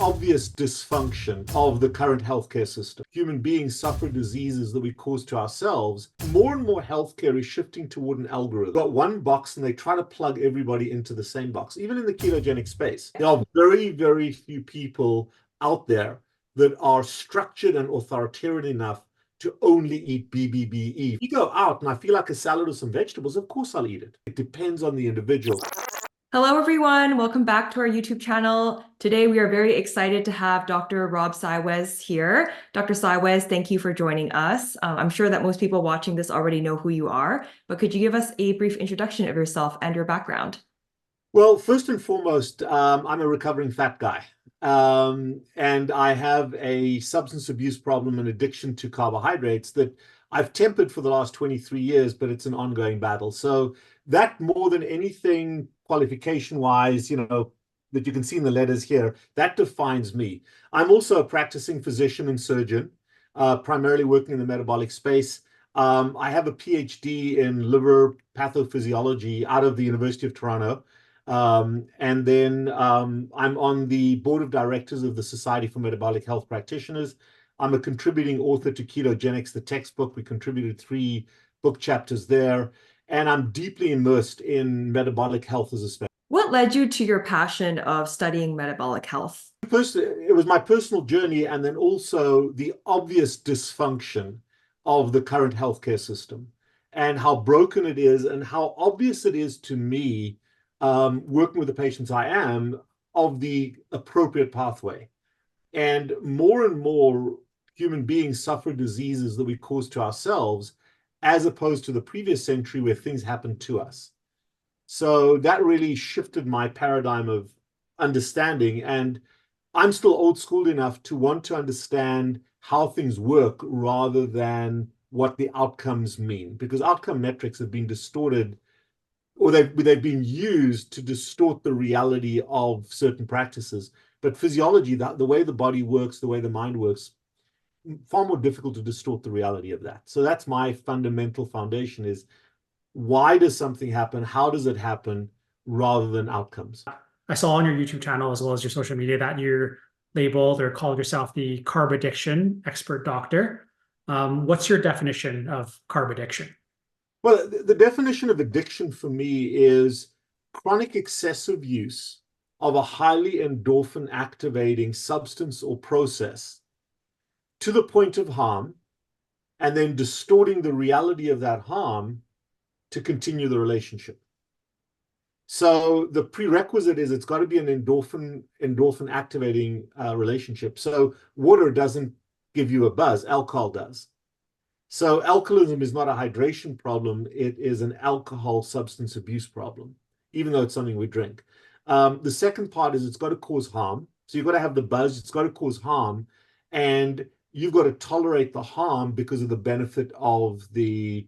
obvious dysfunction of the current healthcare system. Human beings suffer diseases that we cause to ourselves. More and more healthcare is shifting toward an algorithm. Got one box and they try to plug everybody into the same box. Even in the ketogenic space, there are very, very few people out there that are structured and authoritarian enough to only eat BBBE. If you go out and I feel like a salad or some vegetables, of course I'll eat it. It depends on the individual. Hello, everyone. Welcome back to our YouTube channel. Today, we are very excited to have Dr. Rob CYWES here. Dr. CYWES, thank you for joining us. I'm sure that most people watching this already know who you are, but could you give us a brief introduction of yourself and your background? Well, first and foremost, I'm a recovering fat guy. And I have a substance abuse problem and addiction to carbohydrates that I've tempered for the last 23 years, but it's an ongoing battle. So that more than anything, qualification-wise, that you can see in the letters here, that defines me. I'm also a practicing physician and surgeon, primarily working in the metabolic space. I have a PhD in liver pathophysiology out of the University of Toronto. And then I'm on the board of directors of the Society for Metabolic Health Practitioners. I'm a contributing author to Ketogenics, the textbook. We contributed 3 book chapters there. And I'm deeply immersed in metabolic health as a specialist. What led you to your passion of studying metabolic health? First, it was my personal journey, and then also the obvious dysfunction of the current healthcare system and how broken it is and how obvious it is to me, working with the patients I am, of the appropriate pathway. And more human beings suffer diseases that we cause to ourselves, as opposed to the previous century where things happened to us. So that really shifted my paradigm of understanding. And I'm still old school enough to want to understand how things work rather than what the outcomes mean, because outcome metrics have been distorted, or they've been used to distort the reality of certain practices. But physiology, the way the body works, the way the mind works, far more difficult to distort the reality of that. So that's my fundamental foundation, is why does something happen? How does it happen, rather than outcomes? I saw on your YouTube channel, as well as your social media, that you're labeled or called yourself the Carb Addiction Expert Doctor. What's your definition of carb addiction? Well, the definition of addiction for me is chronic excessive use of a highly endorphin activating substance or process to the point of harm, and then distorting the reality of that harm to continue the relationship. So the prerequisite is it's got to be an endorphin activating relationship. So water doesn't give you a buzz, alcohol does. So alcoholism is not a hydration problem, it is an alcohol substance abuse problem, even though it's something we drink. The second part is it's got to cause harm. So you've got to have the buzz, it's got to cause harm, and you've got to tolerate the harm because of the benefit of the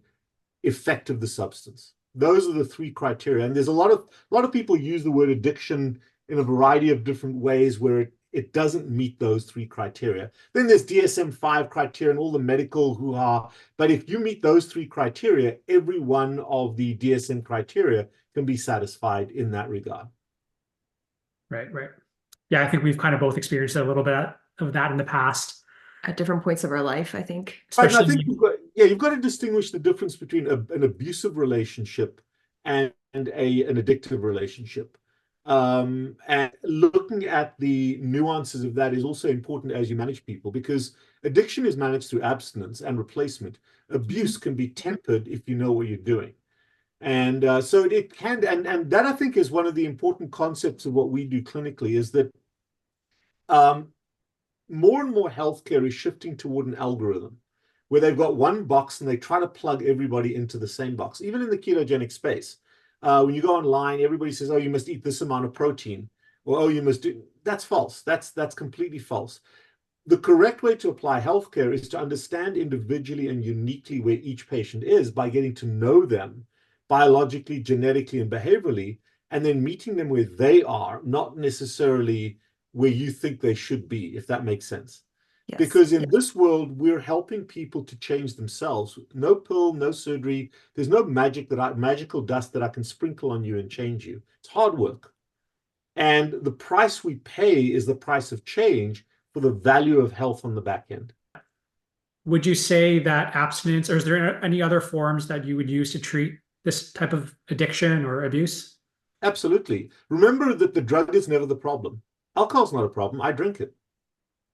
effect of the substance. Those are the 3 criteria. And there's a lot of people use the word addiction in a variety of different ways where it doesn't meet those 3 criteria. Then there's DSM-5 criteria and all the medical hoo-ha. But if you meet those 3 criteria, every one of the DSM criteria can be satisfied in that regard. Right. Yeah, I think we've kind of both experienced a little bit of that in the past. At different points of our life, I think. Especially, I think you've got to distinguish the difference between an abusive relationship and an addictive relationship. And looking at the nuances of that is also important as you manage people, because addiction is managed through abstinence and replacement. Abuse can be tempered if you know what you're doing. And so it can, and that I think is one of the important concepts of what we do clinically, is that more and more healthcare is shifting toward an algorithm where they've got one box and they try to plug everybody into the same box. Even in the ketogenic space, when you go online, everybody says, oh, you must eat this amount of protein, or oh, you must do. That's false. That's completely false. The correct way to apply healthcare is to understand individually and uniquely where each patient is by getting to know them biologically, genetically, and behaviorally, and then meeting them where they are, not necessarily where you think they should be, if that makes sense. Yes. Because in this world, we're helping people to change themselves. No pill, no surgery. There's no magical dust that I can sprinkle on you and change you. It's hard work. And the price we pay is the price of change for the value of health on the back end. Would you say that abstinence, or is there any other forms that you would use to treat this type of addiction or abuse? Absolutely. Remember that the drug is never the problem. Alcohol's not a problem. I drink it.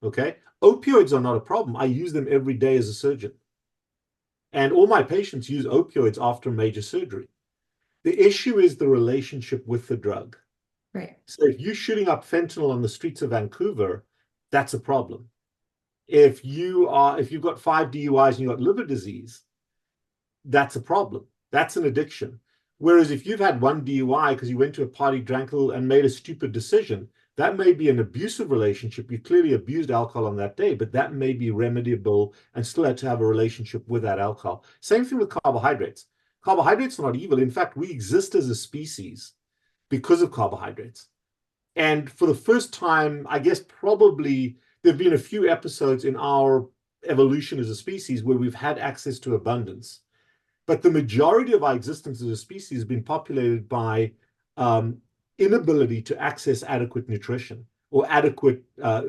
Okay? Opioids are not a problem. I use them every day as a surgeon. And all my patients use opioids after major surgery. The issue is the relationship with the drug. Right. So if you're shooting up fentanyl on the streets of Vancouver, that's a problem. If you've got 5 DUIs and you've got liver disease, that's a problem. That's an addiction. Whereas if you've had 1 DUI because you went to a party, drank and made a stupid decision, that may be an abusive relationship. You clearly abused alcohol on that day, but that may be remediable and still had to have a relationship with that alcohol. Same thing with carbohydrates. Carbohydrates are not evil. In fact, we exist as a species because of carbohydrates. And for the first time, I guess probably there have been a few episodes in our evolution as a species where we've had access to abundance. But the majority of our existence as a species has been populated by inability to access adequate nutrition or adequate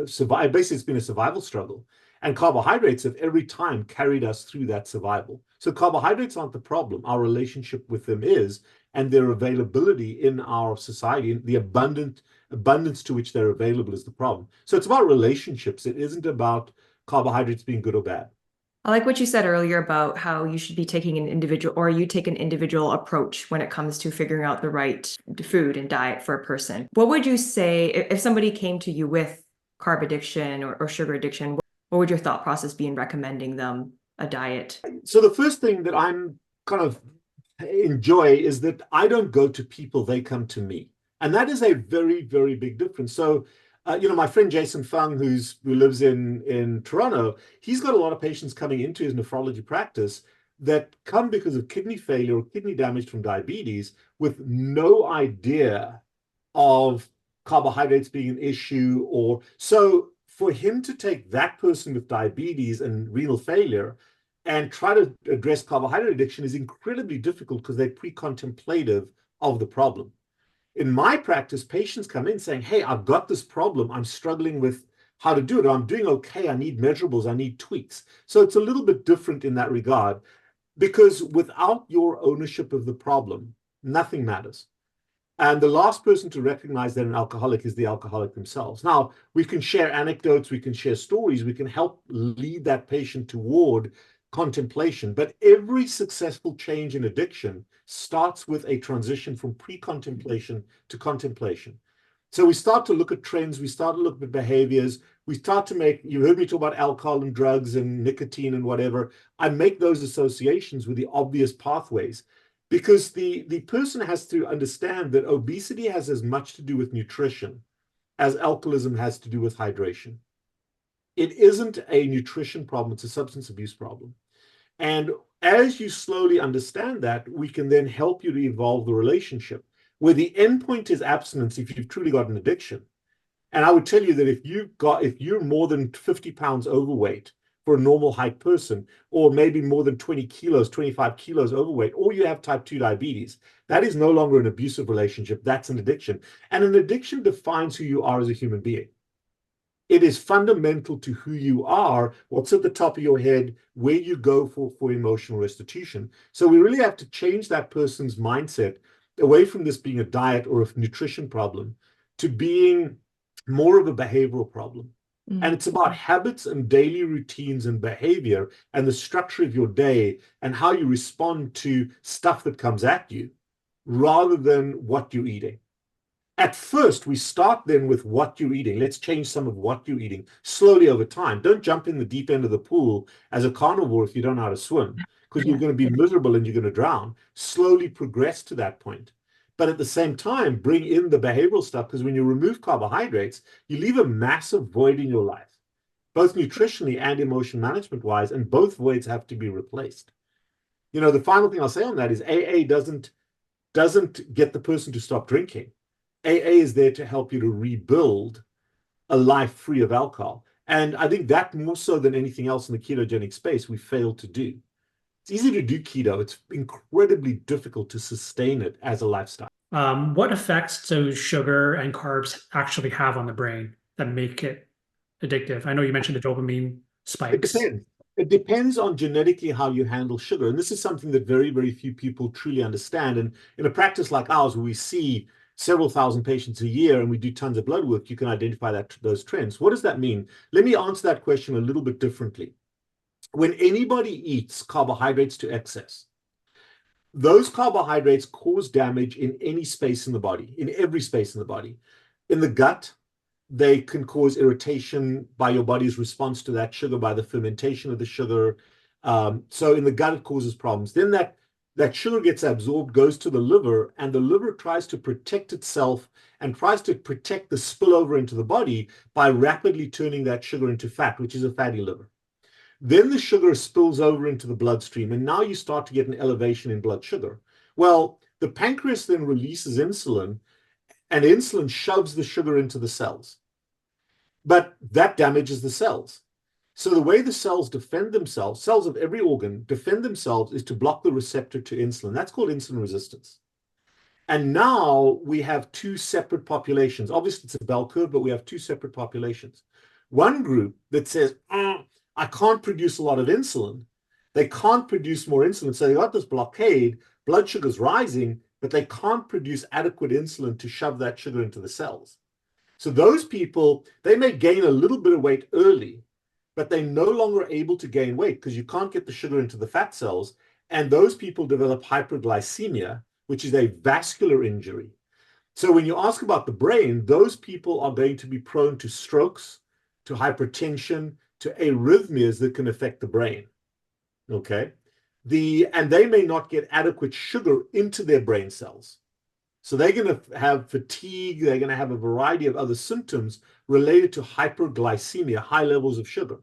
survival. Basically, it's been a survival struggle. And carbohydrates have every time carried us through that survival. So carbohydrates aren't the problem. Our relationship with them is, and their availability in our society, the abundance to which they're available is the problem. So it's about relationships. It isn't about carbohydrates being good or bad. I like what you said earlier about how you should be taking an individual, or you take an individual approach when it comes to figuring out the right food and diet for a person. What would you say if somebody came to you with carb addiction or sugar addiction? What would your thought process be in recommending them a diet? So the first thing that I'm kind of enjoy is that I don't go to people, they come to me. And that is a very, very big difference. So my friend Jason Fung, who lives in Toronto, he's got a lot of patients coming into his nephrology practice that come because of kidney failure or kidney damage from diabetes with no idea of carbohydrates being an issue. Or so for him to take that person with diabetes and renal failure and try to address carbohydrate addiction is incredibly difficult because they're pre-contemplative of the problem. In my practice, patients come in saying, hey, I've got this problem. I'm struggling with how to do it. Or I'm doing okay. I need measurables. I need tweaks. So it's a little bit different in that regard, because without your ownership of the problem, nothing matters. And the last person to recognize that an alcoholic is the alcoholic themselves. Now, we can share anecdotes. We can share stories. We can help lead that patient toward contemplation. But every successful change in addiction starts with a transition from pre-contemplation to contemplation. So we start to look at trends, we start to look at behaviors, we start to make, you heard me talk about alcohol and drugs and nicotine and whatever. I make those associations with the obvious pathways, because the person has to understand that obesity has as much to do with nutrition as alcoholism has to do with hydration. It isn't a nutrition problem, it's a substance abuse problem. And as you slowly understand that, we can then help you to evolve the relationship, where the endpoint is abstinence if you've truly got an addiction. And I would tell you that if you're more than 50 pounds overweight for a normal height person, or maybe more than 20 kilos, 25 kilos overweight, or you have type 2 diabetes, that is no longer an abusive relationship. That's an addiction. And an addiction defines who you are as a human being. It is fundamental to who you are, what's at the top of your head, where you go for emotional restitution. So we really have to change that person's mindset away from this being a diet or a nutrition problem to being more of a behavioral problem. Mm-hmm. And it's about habits and daily routines and behavior and the structure of your day and how you respond to stuff that comes at you rather than what you're eating. At first, we start then with what you're eating. Let's change some of what you're eating slowly over time. Don't jump in the deep end of the pool as a carnivore if you don't know how to swim, because you're going to be miserable and you're going to drown. Slowly progress to that point. But at the same time, bring in the behavioral stuff, because when you remove carbohydrates, you leave a massive void in your life, both nutritionally and emotion management-wise, and both voids have to be replaced. The final thing I'll say on that is AA doesn't get the person to stop drinking. AA is there to help you to rebuild a life free of alcohol. And I think that more so than anything else in the ketogenic space, we failed to do. It's easy to do keto. It's incredibly difficult to sustain it as a lifestyle. What effects do sugar and carbs actually have on the brain that make it addictive? I know you mentioned the dopamine It spikes. depends. It depends on genetically how you handle sugar. And this is something that very, very few people truly understand. And in a practice like ours, where we see several thousand patients a year and we do tons of blood work, you can identify those trends. What does that mean? Let me answer that question a little bit differently. When anybody eats carbohydrates to excess, those carbohydrates cause damage in any space in the body, in every space in the body. In the gut, they can cause irritation by your body's response to that sugar, by the fermentation of the sugar. So in the gut, it causes problems. Then that sugar gets absorbed, goes to the liver, and the liver tries to protect itself and tries to protect the spillover into the body by rapidly turning that sugar into fat, which is a fatty liver. Then the sugar spills over into the bloodstream, and now you start to get an elevation in blood sugar. Well, the pancreas then releases insulin, and insulin shoves the sugar into the cells. But that damages the cells. So the way the cells defend themselves, cells of every organ defend themselves, is to block the receptor to insulin. That's called insulin resistance. And now we have two separate populations. Obviously, it's a bell curve, but we have two separate populations. One group that says, I can't produce a lot of insulin. They can't produce more insulin. So they got this blockade, blood sugar's rising, but they can't produce adequate insulin to shove that sugar into the cells. So those people, they may gain a little bit of weight early, but they're no longer able to gain weight because you can't get the sugar into the fat cells. And those people develop hyperglycemia, which is a vascular injury. So when you ask about the brain, those people are going to be prone to strokes, to hypertension, to arrhythmias that can affect the brain. Okay? And they may not get adequate sugar into their brain cells. So they're going to have fatigue. They're going to have a variety of other symptoms related to hyperglycemia, high levels of sugar.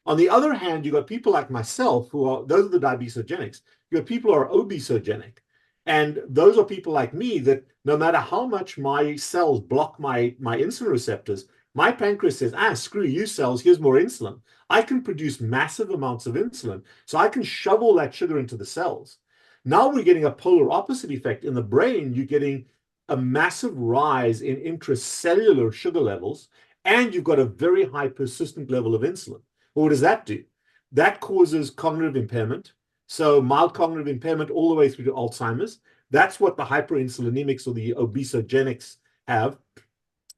On the other hand, you've got people like myself those are the diabetogenics. You have people who are obesogenic. And those are people like me that no matter how much my cells block my insulin receptors, my pancreas says, screw you cells, here's more insulin. I can produce massive amounts of insulin, so I can shove all that sugar into the cells. Now we're getting a polar opposite effect. In the brain, you're getting a massive rise in intracellular sugar levels, and you've got a very high persistent level of insulin. Well, what does that do? That causes cognitive impairment. So mild cognitive impairment all the way through to Alzheimer's. That's what the hyperinsulinemics or the obesogenics have.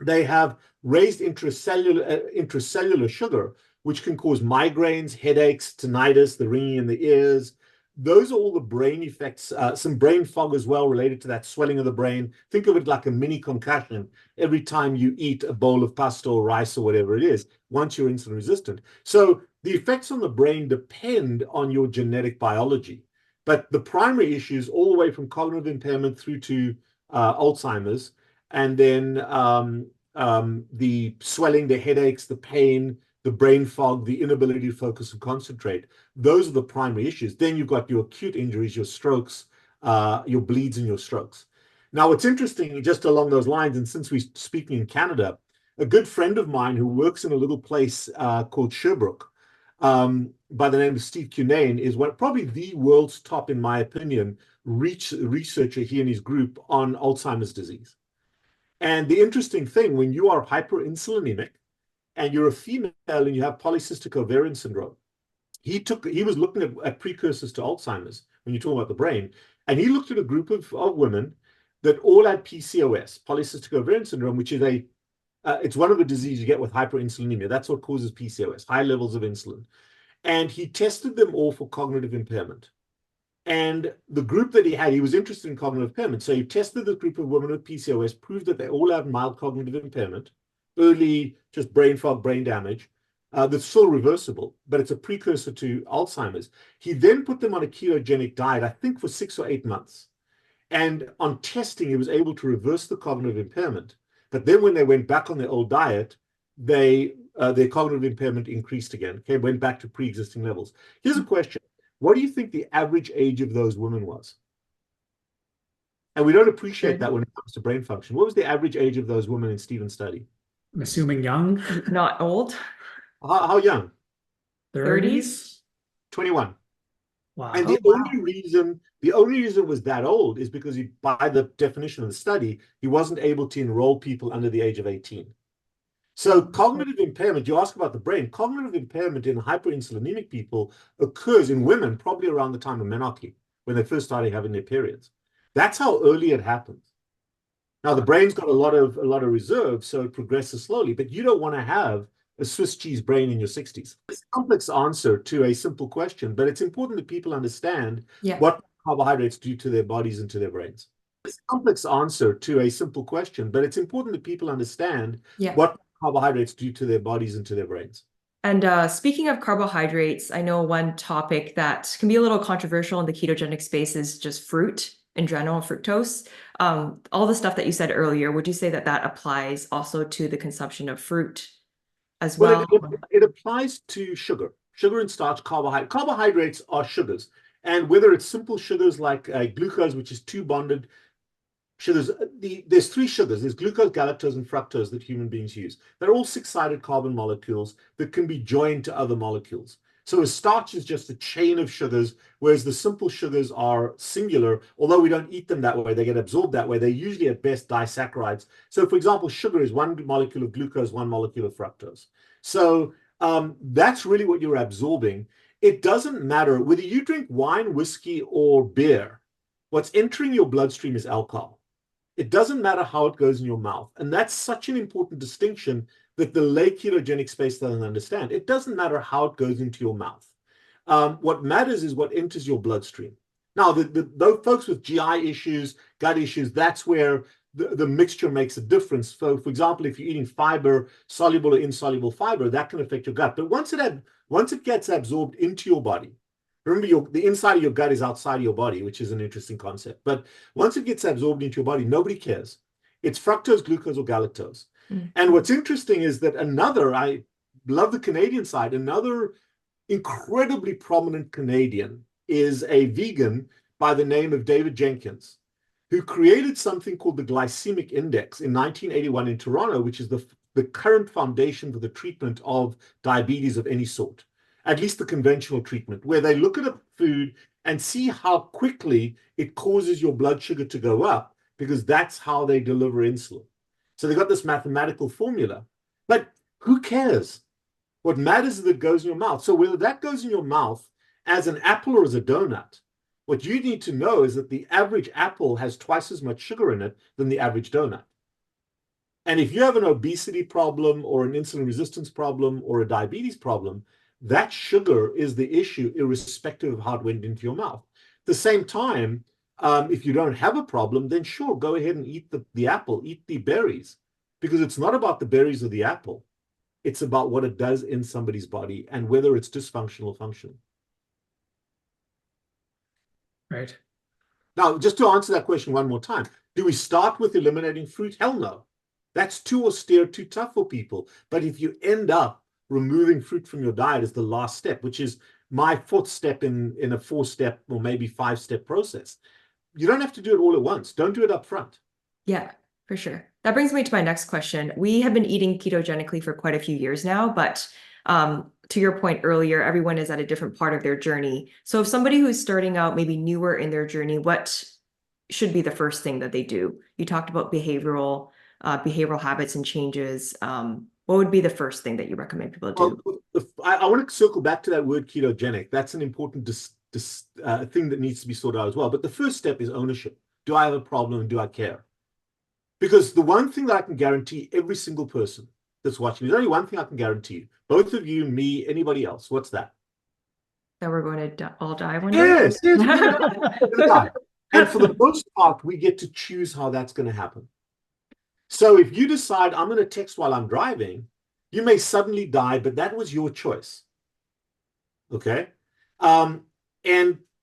They have raised intracellular sugar, which can cause migraines, headaches, tinnitus, the ringing in the ears. Those are all the brain effects, some brain fog as well related to that swelling of the brain. Think of it like a mini concussion every time you eat a bowl of pasta or rice or whatever it is, once you're insulin resistant. So the effects on the brain depend on your genetic biology. But the primary issues, all the way from cognitive impairment through to Alzheimer's, and then the swelling, the headaches, the pain, the brain fog, the inability to focus and concentrate. Those are the primary issues. Then you've got your acute injuries, your strokes, your bleeds and your strokes. Now, what's interesting, just along those lines, and since we're speaking in Canada, a good friend of mine who works in a little place called Sherbrooke, by the name of Steve Cunane, is probably the world's top, in my opinion, researcher, he and his group, on Alzheimer's disease. And the interesting thing, when you are hyperinsulinemic, and you're a female and you have polycystic ovarian syndrome, he was looking at precursors to Alzheimer's when you talk about the brain, and he looked at a group of women that all had PCOS, polycystic ovarian syndrome, which is it's one of the diseases you get with hyperinsulinemia. That's what causes PCOS, high levels of insulin. And he tested them all for cognitive impairment. And the group that he was interested in cognitive impairment. So he tested the group of women with PCOS, proved that they all have mild cognitive impairment, early just brain fog, brain damage, that's still reversible, but it's a precursor to Alzheimer's. He then put them on a ketogenic diet, I think for 6 or 8 months. And on testing, he was able to reverse the cognitive impairment. But then when they went back on their old diet, their cognitive impairment increased again, went back to pre-existing levels. Here's a question. What do you think the average age of those women was? And we don't appreciate that when it comes to brain function. What was the average age of those women in Stephen's study? I'm assuming young. Not old. How young? 30s? 21. Wow. And the only reason it was that old is because by the definition of the study, he wasn't able to enroll people under the age of 18. So cognitive impairment, you ask about the brain, cognitive impairment in hyperinsulinemic people occurs in women probably around the time of menarche, when they first started having their periods. That's how early it happens. Now, the brain's got a lot of reserve, so it progresses slowly, but you don't want to have a Swiss cheese brain in your 60s. It's a complex answer to a simple question, but it's important that people understand what carbohydrates do to their bodies and to their brains. It's a complex answer to a simple question, but it's important that people understand what carbohydrates do to their bodies and to their brains. And speaking of carbohydrates, I know one topic that can be a little controversial in the ketogenic space is just fruit in general, fructose. All the stuff that you said earlier, would you say that that applies also to the consumption of fruit as well? It applies to sugar and starch, carbohydrate. Carbohydrates are sugars. And whether it's simple sugars like glucose, which is two bonded sugars, there's three sugars. There's glucose, galactose, and fructose that human beings use. They're all six-sided carbon molecules that can be joined to other molecules. So a starch is just a chain of sugars, whereas the simple sugars are singular. Although we don't eat them that way, they get absorbed that way. They're usually at best disaccharides. So for example, sugar is one molecule of glucose, one molecule of fructose. So that's really what you're absorbing. It doesn't matter whether you drink wine, whiskey, or beer. What's entering your bloodstream is alcohol. It doesn't matter how it goes in your mouth. And that's such an important distinction that the lay ketogenic space doesn't understand. It doesn't matter how it goes into your mouth. What matters is what enters your bloodstream. Now, those folks with GI issues, gut issues, that's where the mixture makes a difference. So, for example, if you're eating fiber, soluble or insoluble fiber, that can affect your gut. But once it gets absorbed into your body, remember, the inside of your gut is outside of your body, which is an interesting concept. But once it gets absorbed into your body, nobody cares. It's fructose, glucose, or galactose. And what's interesting is that I love the Canadian side, another incredibly prominent Canadian is a vegan by the name of David Jenkins, who created something called the glycemic index in 1981 in Toronto, which is the current foundation for the treatment of diabetes of any sort, at least the conventional treatment, where they look at a food and see how quickly it causes your blood sugar to go up, because that's how they deliver insulin. So they got this mathematical formula, but who cares? What matters is that it goes in your mouth. So whether that goes in your mouth as an apple or as a donut, what you need to know is that the average apple has twice as much sugar in it than the average donut. And if you have an obesity problem or an insulin resistance problem or a diabetes problem, that sugar is the issue, irrespective of how it went into your mouth. At the same time, if you don't have a problem, then sure, go ahead and eat the apple, eat the berries, because it's not about the berries or the apple. It's about what it does in somebody's body and whether it's dysfunctional or functional. Right. Now, just to answer that question one more time, do we start with eliminating fruit? Hell no. That's too austere, too tough for people. But if you end up removing fruit from your diet as the last step, which is my fourth step in a 4-step or maybe 5-step process, you don't have to do it all at once. Don't do it up front. Yeah, for sure. That brings me to my next question. We have been eating ketogenically for quite a few years now, but to your point earlier, everyone is at a different part of their journey. So if somebody who's starting out, maybe newer in their journey, what should be the first thing that they do? You talked about behavioral habits and changes. What would be the first thing that you recommend people do? Well, I want to circle back to that word ketogenic. That's an important thing that needs to be sorted out as well. But the first step is ownership. Do I have a problem and do I care? Because the one thing that I can guarantee every single person that's watching, there's only one thing I can guarantee you. Both of you, me, anybody else. What's that? That we're going to all die one day? Yes. We're gonna die. And for the most part, we get to choose how that's going to happen. So if you decide I'm going to text while I'm driving, you may suddenly die, but that was your choice. Okay? And,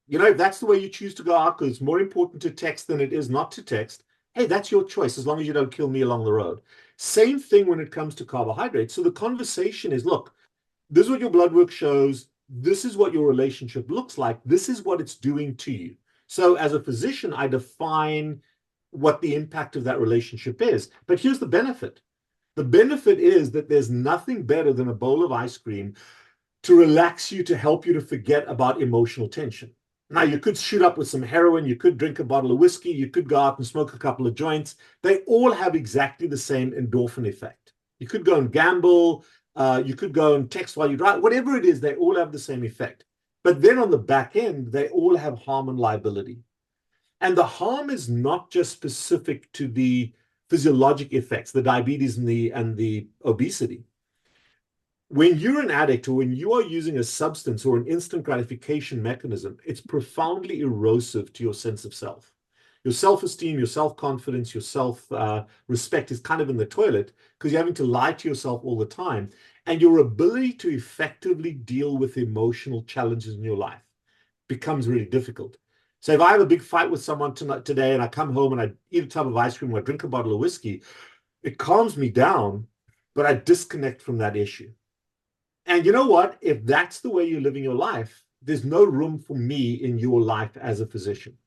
if that's the way you choose to go out, because it's more important to text than it is not to text, hey, that's your choice, as long as you don't kill me along the road. Same thing when it comes to carbohydrates. So the conversation is, look, this is what your blood work shows. This is what your relationship looks like. This is what it's doing to you. So as a physician, I define what the impact of that relationship is. But here's the benefit. The benefit is that there's nothing better than a bowl of ice cream to relax you, to help you to forget about emotional tension. Now, you could shoot up with some heroin, you could drink a bottle of whiskey, you could go out and smoke a couple of joints. They all have exactly the same endorphin effect. You could go and gamble, you could go and text while you drive, whatever it is, they all have the same effect. But then on the back end, they all have harm and liability. And the harm is not just specific to the physiologic effects, the diabetes and the obesity. When you're an addict or when you are using a substance or an instant gratification mechanism, it's profoundly erosive to your sense of self. Your self-esteem, your self-confidence, your self-respect is kind of in the toilet because you're having to lie to yourself all the time. And your ability to effectively deal with emotional challenges in your life becomes really difficult. So if I have a big fight with someone today and I come home and I eat a tub of ice cream or I drink a bottle of whiskey, it calms me down, but I disconnect from that issue. And you know what? If that's the way you're living your life, there's no room for me in your life as a physician.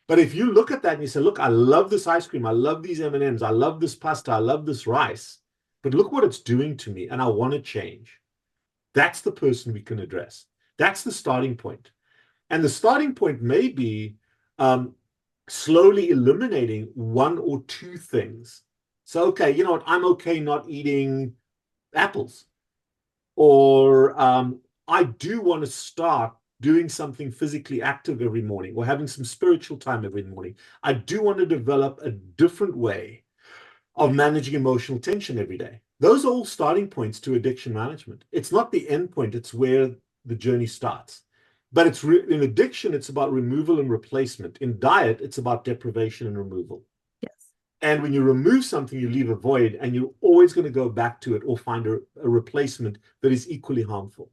But if you look at that and you say, look, I love this ice cream, I love these M&Ms, I love this pasta, I love this rice, but look what it's doing to me and I want to change. That's the person we can address. That's the starting point. And the starting point may be slowly eliminating one or two things. So, okay, you know what? I'm okay not eating apples. Or I do want to start doing something physically active every morning or having some spiritual time every morning. I do want to develop a different way of managing emotional tension every day. Those are all starting points to addiction management. It's not the end point. It's where the journey starts. But it's in addiction, it's about removal and replacement. In diet, it's about deprivation and removal. And when you remove something, you leave a void, and you're always going to go back to it or find a replacement that is equally harmful.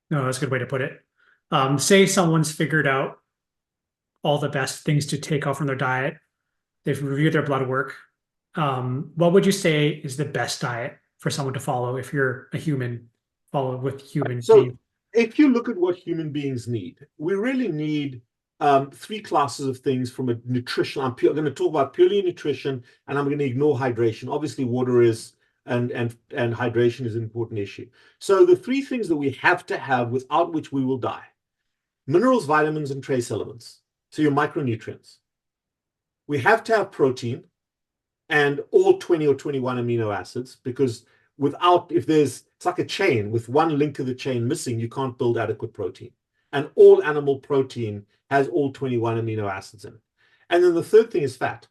No, that's a good way to put it. Say someone's figured out all the best things to take off from their diet. They've reviewed their blood work. What would you say is the best diet for someone to follow if you're a human, follow with human So if you look at what human beings need, we really need three classes of things from a nutrition. I'm going to talk about purely nutrition, and I'm going to ignore hydration. Obviously, water is and hydration is an important issue. So the three things that we have to have without which we will die: minerals, vitamins, and trace elements. So your micronutrients. We have to have protein and all 20 or 21 amino acids, because without, it's like a chain. With one link of the chain missing, you can't build adequate protein. And all animal protein has all 21 amino acids in it. And then the third thing is fat.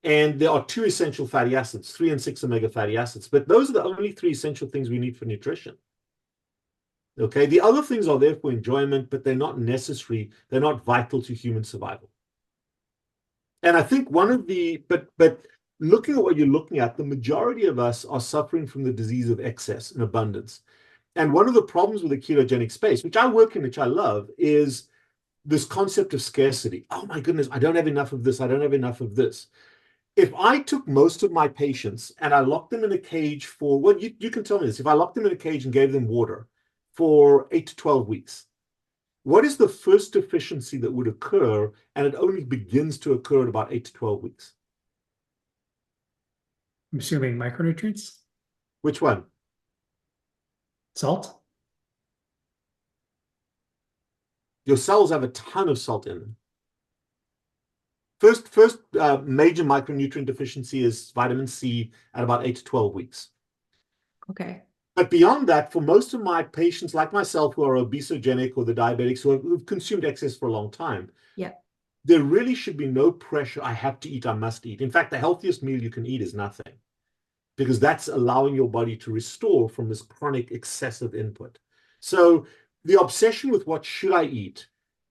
And there are two essential fatty acids, 3 and 6 omega fatty acids. But those are the only three essential things we need for nutrition. Okay, the other things are there for enjoyment, but they're not necessary. They're not vital to human survival. And I think one of the, but looking at what you're looking at, the majority of us are suffering from the disease of excess and abundance. And one of the problems with the ketogenic space, which I work in, which I love, is this concept of scarcity. Oh my goodness, I don't have enough of this. I don't have enough of this. If I took most of my patients and I locked them in a cage for, well, you can tell me this. If I locked them in a cage and gave them water for 8 to 12 weeks, what is the first deficiency that would occur? And it only begins to occur at about 8 to 12 weeks. I'm assuming micronutrients? Which one? Salt? Your cells have a ton of salt in them. First major micronutrient deficiency is vitamin C at about 8 to 12 weeks. Okay. But beyond that, for most of my patients like myself who are obesogenic or the diabetics who have consumed excess for a long time, yeah, there really should be no pressure. I have to eat, I must eat. In fact, the healthiest meal you can eat is nothing, because that's allowing your body to restore from this chronic excessive input. So the obsession with what should I eat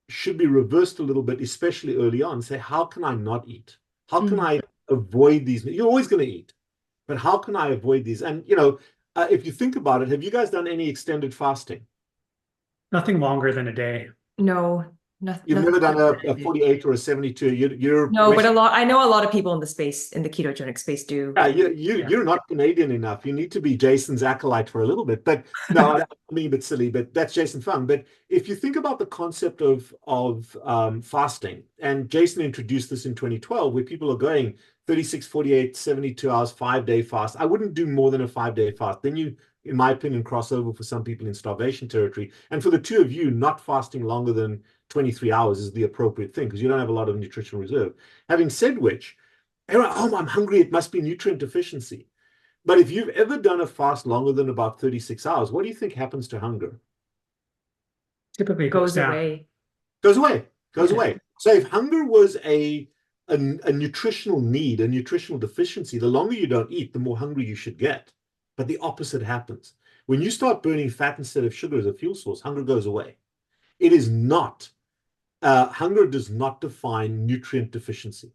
should be reversed a little bit, especially early on. Say, how can I not eat? How can I avoid these? You're always going to eat, but how can I avoid these? And, you know, if you think about it, have you guys done any extended fasting? Nothing longer than a day. No, nothing. You've never done a 48 or a 72. No, but I know a lot of people in the space, in the ketogenic space, do. Yeah, you're not Canadian enough. You need to be Jason's acolyte for a little bit. But no, I mean a bit silly, but that's Jason Fung. But if you think about the concept of fasting, and Jason introduced this in 2012, where people are going 36, 48, 72 hours, 5-day fast. I wouldn't do more than a 5-day fast. Then you in my opinion, cross over for some people in starvation territory. And for the two of you, not fasting longer than 23 hours is the appropriate thing because you don't have a lot of nutritional reserve. Having said which, everyone, oh, I'm hungry, it must be nutrient deficiency. But if you've ever done a fast longer than about 36 hours, what do you think happens to hunger? Typically it Goes away. Goes away. Goes away. So if hunger was a nutritional need, a nutritional deficiency, the longer you don't eat, the more hungry you should get. But the opposite happens. When you start burning fat instead of sugar as a fuel source, hunger goes away. It is not, hunger does not define nutrient deficiency.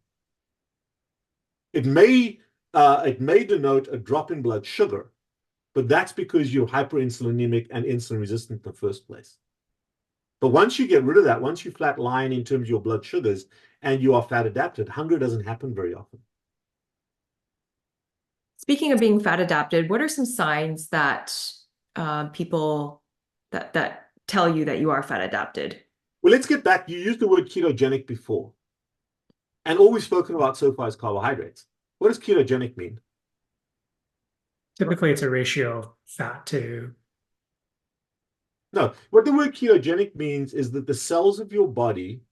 It may denote a drop in blood sugar, but that's because you're hyperinsulinemic and insulin resistant in the first place. But once you get rid of that, once you flatline in terms of your blood sugars and you are fat adapted, hunger doesn't happen very often. Speaking of being fat adapted, what are some signs that people that tell you that you are fat adapted? Well, let's get back. You used the word ketogenic before. And all we've spoken about so far is carbohydrates. What does ketogenic mean? Typically, it's a ratio of fat to... No, what the word ketogenic means is that the cells of your body,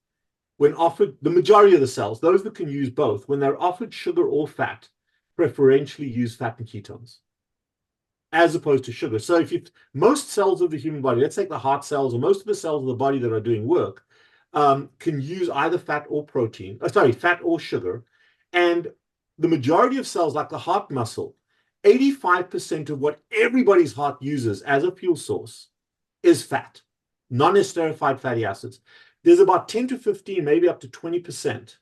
when offered, the majority of the cells, those that can use both, when they're offered sugar or fat, preferentially use fat and ketones, as opposed to sugar. So if most cells of the human body, let's take the heart cells or most of the cells of the body that are doing work, can use either fat or protein, fat or sugar. And the majority of cells, like the heart muscle, 85% of what everybody's heart uses as a fuel source is fat, non-esterified fatty acids. There's about 10 to 15, maybe up to 20%,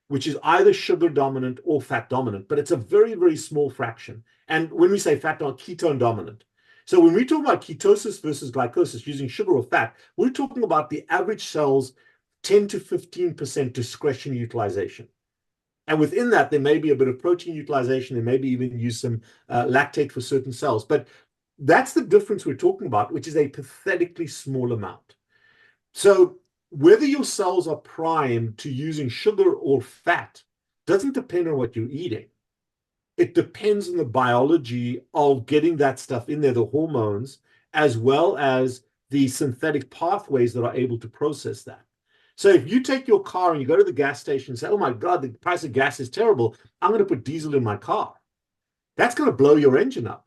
which is either sugar dominant or fat dominant, but it's a very, very small fraction. And when we say fat dominant, ketone dominant. So when we talk about ketosis versus glycosis using sugar or fat, we're talking about the average cell's 10 to 15% discretion utilization. And within that, there may be a bit of protein utilization. There may be even use some lactate for certain cells. But that's the difference we're talking about, which is a pathetically small amount. So whether your cells are primed to using sugar or fat doesn't depend on what you're eating. It depends on the biology of getting that stuff in there, the hormones, as well as the synthetic pathways that are able to process that. So if you take your car and you go to the gas station and say, oh my God, the price of gas is terrible, I'm going to put diesel in my car. That's going to blow your engine up.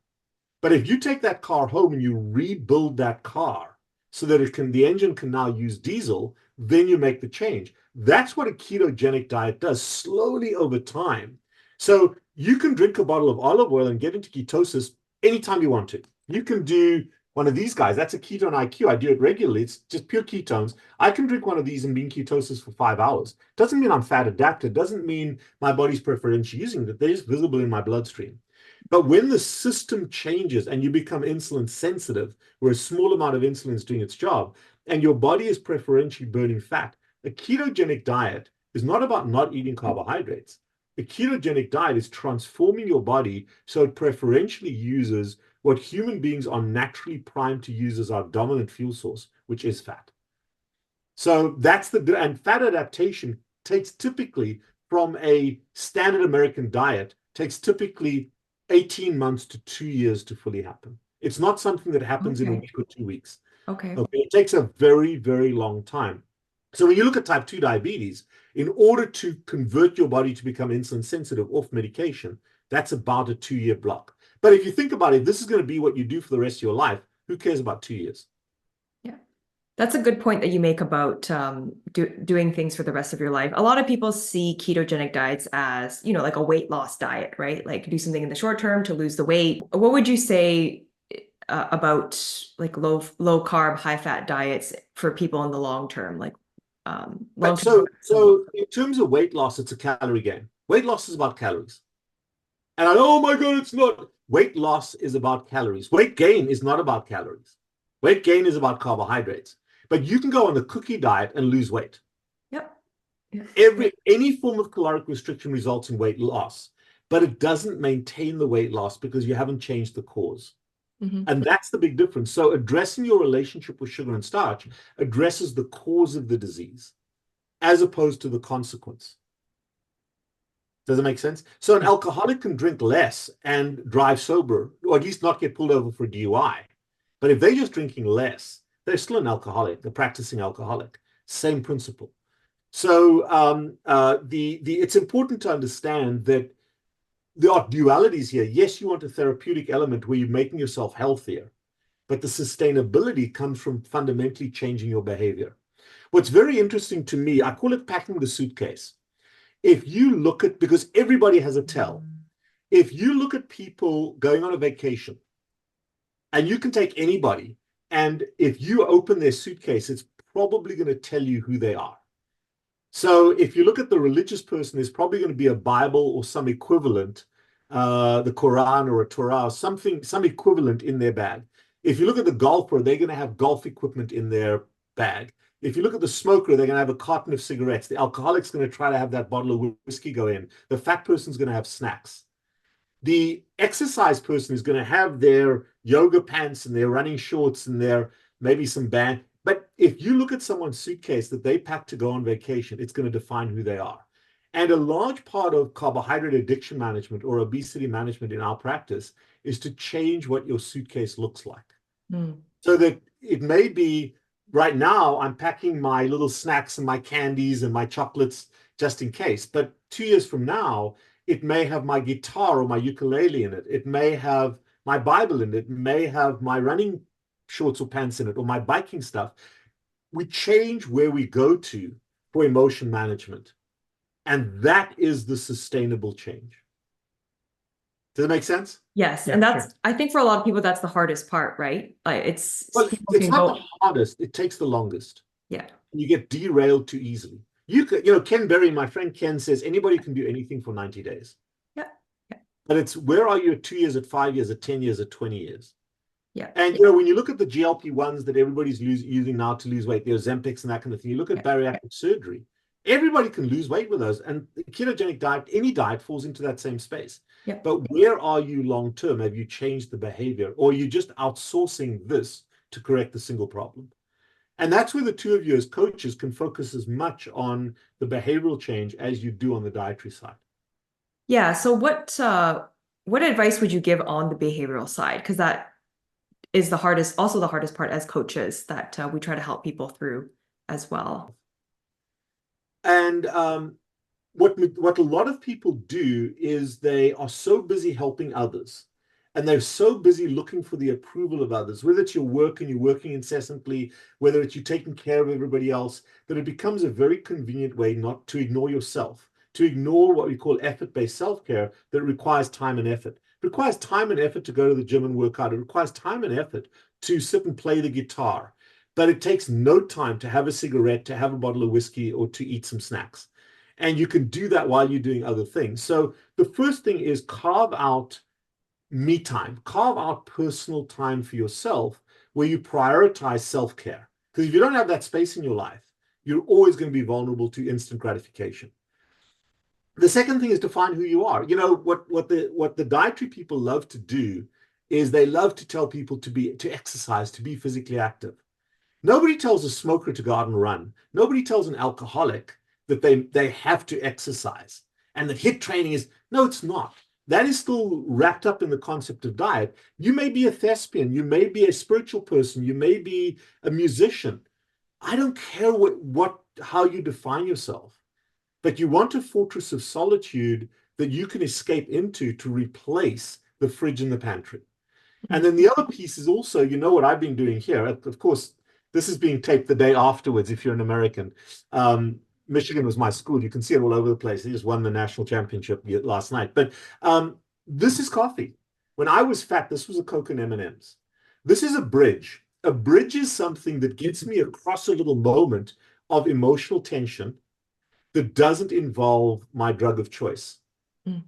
But if you take that car home and you rebuild that car so that the engine can now use diesel, then you make the change. That's what a ketogenic diet does slowly over time. So you can drink a bottle of olive oil and get into ketosis anytime you want to. You can do one of these guys. That's a ketone IQ. I do it regularly. It's just pure ketones. I can drink one of these and be in ketosis for 5 hours. Doesn't mean I'm fat adapted. Doesn't mean my body's preferentially using it. They're just visible in my bloodstream. But when the system changes and you become insulin sensitive, where a small amount of insulin is doing its job, and your body is preferentially burning fat, a ketogenic diet is not about not eating carbohydrates. A ketogenic diet is transforming your body so it preferentially uses what human beings are naturally primed to use as our dominant fuel source, which is fat. So that's and fat adaptation takes typically from a standard American diet, takes typically 18 months to 2 years to fully happen. It's not something that happens in a week or 2 weeks. Okay. It takes a very, very long time. So when you look at type 2 diabetes, in order to convert your body to become insulin sensitive off medication, that's about a 2-year block. But if you think about it, this is going to be what you do for the rest of your life. Who cares about 2 years? Yeah. That's a good point that you make about doing things for the rest of your life. A lot of people see ketogenic diets as, like a weight loss diet, right? Like do something in the short term to lose the weight. What would you say about like low carb, high fat diets for people in the long term? Like so in terms of weight loss, it's a calorie gain. Weight loss is about calories. And I know, oh my God, it's not. Weight loss is about calories. Weight gain is not about calories. Weight gain is about carbohydrates. But you can go on the cookie diet and lose weight. Yep. Any form of caloric restriction results in weight loss, but it doesn't maintain the weight loss because you haven't changed the cause. Mm-hmm. And that's the big difference. So addressing your relationship with sugar and starch addresses the cause of the disease as opposed to the consequence. Does it make sense? So an alcoholic can drink less and drive sober, or at least not get pulled over for a DUI. But if they're just drinking less, they're still an alcoholic, they're practicing alcoholic. Same principle. So it's important to understand that there are dualities here. Yes, you want a therapeutic element where you're making yourself healthier, but the sustainability comes from fundamentally changing your behavior. What's very interesting to me, I call it packing the suitcase. If you look at, because everybody has a tell, if you look at people going on a vacation, and you can take anybody, and if you open their suitcase, it's probably going to tell you who they are. So if you look at the religious person, there's probably going to be a Bible or some equivalent, the Quran or a Torah, some equivalent in their bag. If you look at the golfer, they're going to have golf equipment in their bag. If you look at the smoker, they're going to have a carton of cigarettes. The alcoholic's going to try to have that bottle of whiskey go in. The fat person's going to have snacks. The exercise person is going to have their yoga pants and their running shorts and their maybe some band. But if you look at someone's suitcase that they pack to go on vacation, it's going to define who they are. And a large part of carbohydrate addiction management or obesity management in our practice is to change what your suitcase looks like. So that it may be, right now, I'm packing my little snacks and my candies and my chocolates just in case. But 2 years from now, it may have my guitar or my ukulele in it. It may have my Bible in it. It may have my running shorts or pants in it, or my biking stuff. We change where we go to for emotion management. And that is the sustainable change. Does it make sense? Yes. Yeah, And that's, sure. I think for a lot of people, that's the hardest part, right? Like it's not the hardest, it takes the longest. Yeah. You get derailed too easily. Ken Berry, my friend Ken, says anybody can do anything for 90 days. Yeah. But it's where are you at 2 years, at 5 years, at 10 years, at 20 years? Yeah. And when you look at the GLP-1s that everybody's using now to lose weight, the Ozempics and that kind of thing, you look at bariatric surgery, everybody can lose weight with those. And the ketogenic diet, any diet falls into that same space. Yeah. But where are you long term? Have you changed the behavior, or are you just outsourcing this to correct the single problem? And that's where the two of you as coaches can focus as much on the behavioral change as you do on the dietary side. Yeah. So what advice would you give on the behavioral side? Because that is also the hardest part as coaches that we try to help people through as well. And what a lot of people do is they are so busy helping others, and they're so busy looking for the approval of others, whether it's your work and you're working incessantly, whether it's you taking care of everybody else, that it becomes a very convenient way not to ignore yourself, to ignore what we call effort-based self-care that requires time and effort. It requires time and effort to go to the gym and work out. It requires time and effort to sit and play the guitar. But it takes no time to have a cigarette, to have a bottle of whiskey, or to eat some snacks. And you can do that while you're doing other things. So the first thing is carve out me time, carve out personal time for yourself where you prioritize self-care. Because if you don't have that space in your life, you're always going to be vulnerable to instant gratification. The second thing is define who you are. What the dietary people love to do is they love to tell people to exercise, to be physically active. Nobody tells a smoker to go out and run. Nobody tells an alcoholic that they have to exercise. And that HIIT training is, no, it's not. That is still wrapped up in the concept of diet. You may be a thespian. You may be a spiritual person. You may be a musician. I don't care how you define yourself. But you want a fortress of solitude that you can escape into to replace the fridge and the pantry. And then the other piece is also, what I've been doing here. Of course, this is being taped the day afterwards if you're an American. Michigan was my school. You can see it all over the place. They just won the national championship last night. But this is coffee. When I was fat, this was a Coke and M&Ms. This is a bridge. A bridge is something that gets me across a little moment of emotional tension that doesn't involve my drug of choice.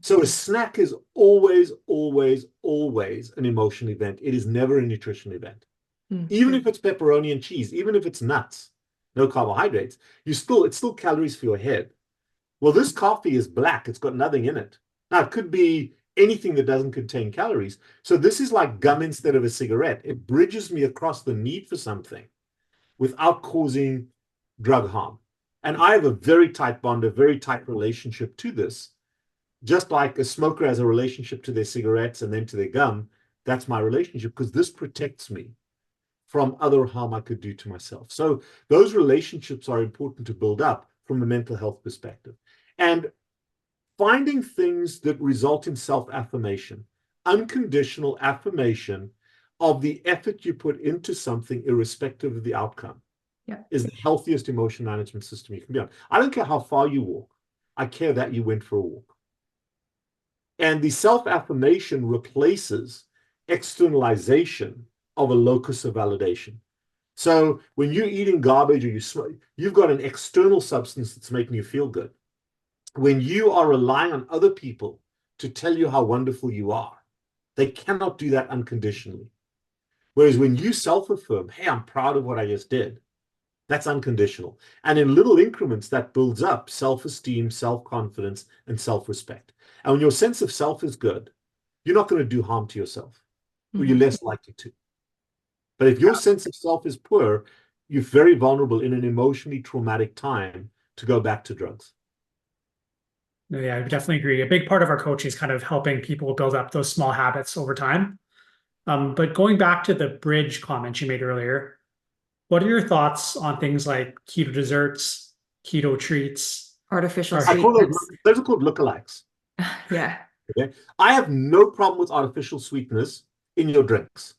So a snack is always, always, always an emotional event. It is never a nutrition event. Even if it's pepperoni and cheese, even if it's nuts, no carbohydrates, it's still calories for your head. Well, this coffee is black. It's got nothing in it. Now, it could be anything that doesn't contain calories. So this is like gum instead of a cigarette. It bridges me across the need for something without causing drug harm. And I have a very tight bond, a very tight relationship to this. Just like a smoker has a relationship to their cigarettes and then to their gum, that's my relationship, because this protects me from other harm I could do to myself. So those relationships are important to build up from the mental health perspective. And finding things that result in self-affirmation, unconditional affirmation of the effort you put into something, irrespective of the outcome, is the healthiest emotion management system you can be on. I don't care how far you walk. I care that you went for a walk. And the self-affirmation replaces externalization of a locus of validation. So when you're eating garbage or you smoke, you've got an external substance that's making you feel good. When you are relying on other people to tell you how wonderful you are, they cannot do that unconditionally. Whereas when you self-affirm, hey, I'm proud of what I just did, that's unconditional. And in little increments, that builds up self-esteem, self-confidence, and self-respect. And when your sense of self is good, you're not going to do harm to yourself, or you're less likely to. But if your sense of self is poor, you're very vulnerable in an emotionally traumatic time to go back to drugs. Yeah, I definitely agree. A big part of our coaching is kind of helping people build up those small habits over time. But going back to the bridge comments you made earlier, what are your thoughts on things like keto desserts, keto treats, artificial I call sweetness? those are called lookalikes. Yeah. Okay? I have no problem with artificial sweeteners in your drinks,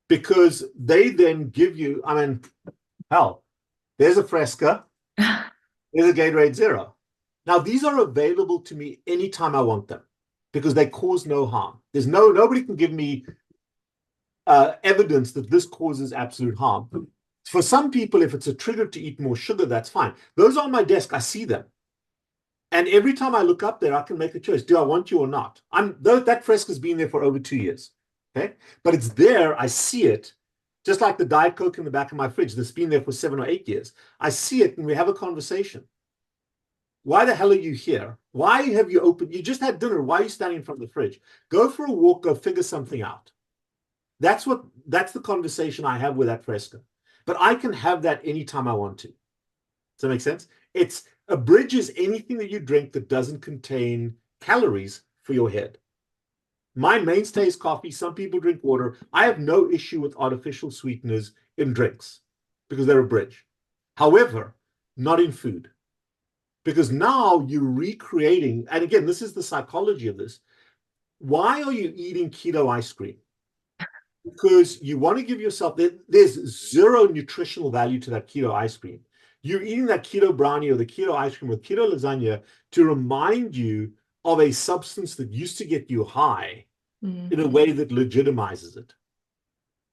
because they then give you, I mean, hell, there's a Fresca, there's a Gatorade Zero. Now, these are available to me anytime I want them, because they cause no harm. Nobody can give me evidence that this causes absolute harm. For some people, if it's a trigger to eat more sugar, that's fine. Those are on my desk. I see them. And every time I look up there, I can make a choice. Do I want you or not? That Fresca's been there for over 2 years. Okay? But it's there. I see it. Just like the Diet Coke in the back of my fridge that's been there for 7 or 8 years. I see it and we have a conversation. Why the hell are you here? Why have you opened? You just had dinner. Why are you standing in front of the fridge? Go for a walk. Go figure something out. That's the conversation I have with that Fresca. But I can have that anytime I want to. Does that make sense? A bridge is anything that you drink that doesn't contain calories for your head. My mainstay is coffee. Some people drink water. I have no issue with artificial sweeteners in drinks because they're a bridge. However, not in food. Because now you're recreating, and again, this is the psychology of this. Why are you eating keto ice cream? Because you want to give yourself, there's zero nutritional value to that keto ice cream. You're eating that keto brownie or the keto ice cream or keto lasagna to remind you of a substance that used to get you high in a way that legitimizes it.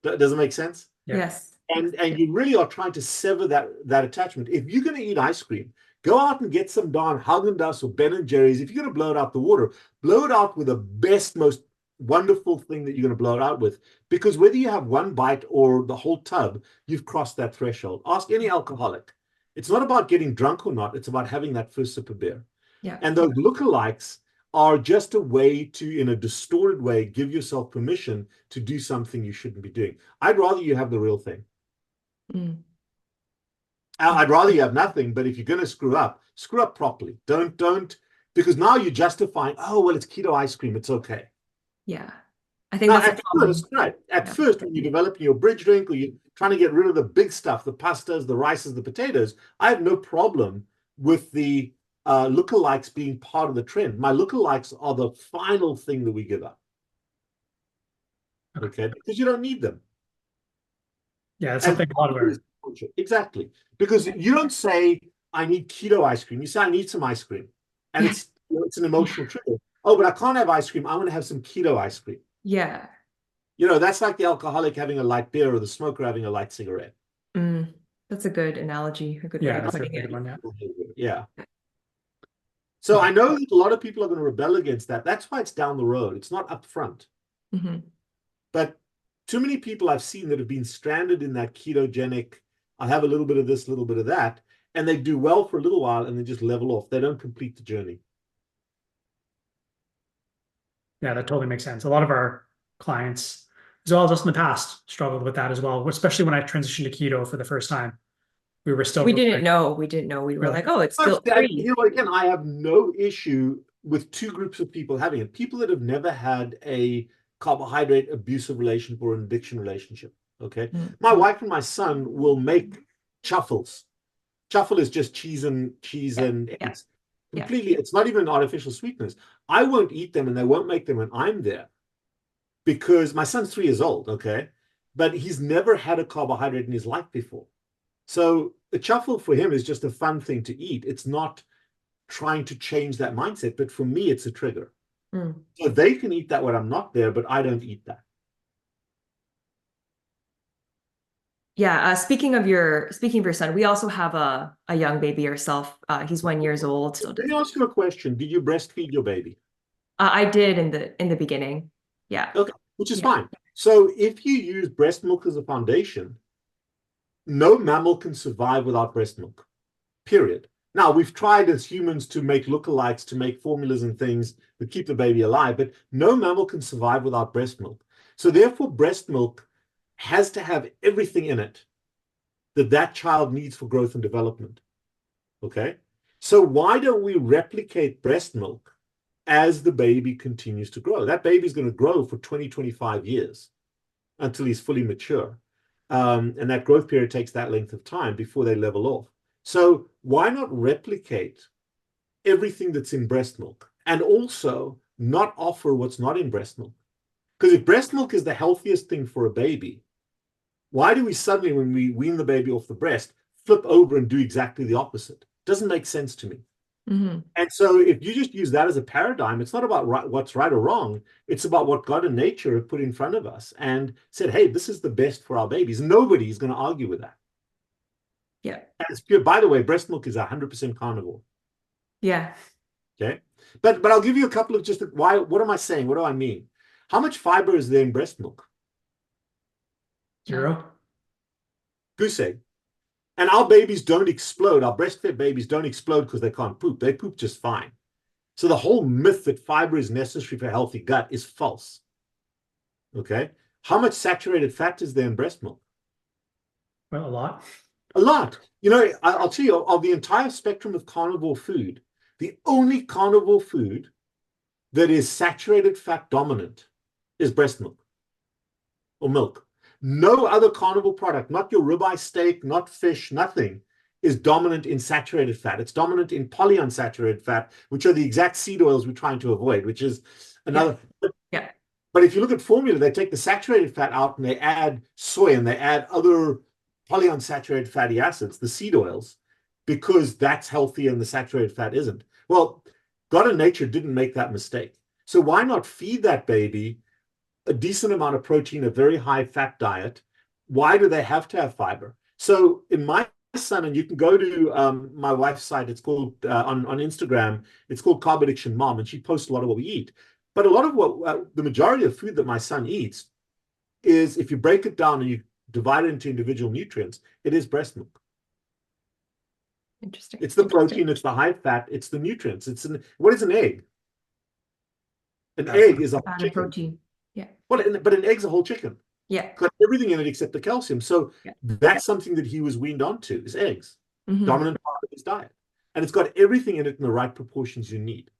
Does it make sense? Yeah. Yes. And you really are trying to sever that attachment. If you're going to eat ice cream, go out and get some darn Haagen-Dazs or Ben & Jerry's. If you're going to blow it out the water, blow it out with the best, most wonderful thing that you're going to blow it out with. Because whether you have one bite or the whole tub, you've crossed that threshold. Ask any alcoholic. It's not about getting drunk or not. It's about having that first sip of beer. Yeah. And those lookalikes are just a way to, in a distorted way, give yourself permission to do something you shouldn't be doing. I'd rather you have the real thing. I'd rather you have nothing, but if you're going to screw up properly. Don't, because now you're justifying, oh, well, it's keto ice cream. It's okay. Yeah. I think Now, that's first, when you're developing your bridge drink or you're trying to get rid of the big stuff, the pastas, the rices, the potatoes, I have no problem with the lookalikes being part of the trend. My lookalikes are the final thing that we give up. Okay? Because you don't need them. Yeah, that's something a lot of our... Exactly. Because you don't say, I need keto ice cream. You say, I need some ice cream. And it's an emotional trigger. Oh, but I can't have ice cream. I want to have some keto ice cream. Yeah. That's like the alcoholic having a light beer or the smoker having a light cigarette. That's a good analogy. A good way of putting it. Yeah. So I know that a lot of people are going to rebel against that. That's why it's down the road. It's not up front. But too many people I've seen that have been stranded in that ketogenic, I have a little bit of this, a little bit of that, and they do well for a little while and then just level off. They don't complete the journey. Yeah, that totally makes sense. A lot of our clients, as well as us in the past, struggled with that as well, especially when I transitioned to keto for the first time. We didn't know. We were like, oh, it's still free. Again, I have no issue with two groups of people having it. People that have never had a carbohydrate abusive relationship or an addiction relationship. Okay. Mm. My wife and my son will make chuffles. Chuffle is just cheese and eggs. Completely, it's not even artificial sweeteners. I won't eat them and they won't make them when I'm there because my son's 3 years old, okay? But he's never had a carbohydrate in his life before. So the chuffle for him is just a fun thing to eat. It's not trying to change that mindset, but for me, it's a trigger. Mm. So they can eat that when I'm not there, but I don't eat that. Yeah, speaking of your son, we also have a young baby ourselves. He's 1 year old. So Let me ask you a question. Did you breastfeed your baby? I did in the beginning. Yeah. Okay, which is fine. So if you use breast milk as a foundation, no mammal can survive without breast milk, period. Now, we've tried as humans to make lookalikes, to make formulas and things that keep the baby alive, but no mammal can survive without breast milk. So therefore, breast milk has to have everything in it that that child needs for growth and development. Okay? So why don't we replicate breast milk as the baby continues to grow? That baby's going to grow for 20, 25 years until he's fully mature. And that growth period takes that length of time before they level off. So why not replicate everything that's in breast milk and also not offer what's not in breast milk? Because if breast milk is the healthiest thing for a baby, why do we suddenly, when we wean the baby off the breast, flip over and do exactly the opposite? Doesn't make sense to me. Mm-hmm. And so if you just use that as a paradigm, it's not about what's right or wrong. It's about what God and nature have put in front of us and said, hey, this is the best for our babies. Nobody's going to argue with that. Yeah. And it's pure. By the way, breast milk is 100% carnivore. Yeah. Okay. But I'll give you a couple of just why. What am I saying? What do I mean? How much fiber is there in breast milk? 0. Goose egg. And our babies don't explode. Our breastfed babies don't explode because they can't poop. They poop just fine. So the whole myth that fiber is necessary for a healthy gut is false. Okay. How much saturated fat is there in breast milk? Well, a lot. A lot. You know, I'll tell you, of the entire spectrum of carnivore food, the only carnivore food that is saturated fat dominant is breast milk or milk. No other carnivore product, not your ribeye steak, not fish, nothing, is dominant in saturated fat. It's dominant in polyunsaturated fat, which are the exact seed oils we're trying to avoid, which is another. Yeah. But if you look at formula, they take the saturated fat out and they add soy and they add other polyunsaturated fatty acids, the seed oils, because that's healthy and the saturated fat isn't. Well, God and nature didn't make that mistake. So why not feed that baby a decent amount of protein, a very high fat diet? Why do they have to have fiber? So in my son, and you can go to my wife's site, it's called on Instagram, it's called Carb Addiction Mom, and she posts a lot of what we eat. But a lot of what the majority of food that my son eats is, if you break it down and you divide it into individual nutrients, it is breast milk. Interesting. It's the protein, it's the high fat, it's the nutrients. What is an egg? An egg is a whole chicken. Protein. Yeah. Well, but an egg's a whole chicken. Yeah. It's got everything in it except the calcium. So that's something that he was weaned onto, is eggs. Mm-hmm. Dominant part of his diet. And it's got everything in it in the right proportions you need.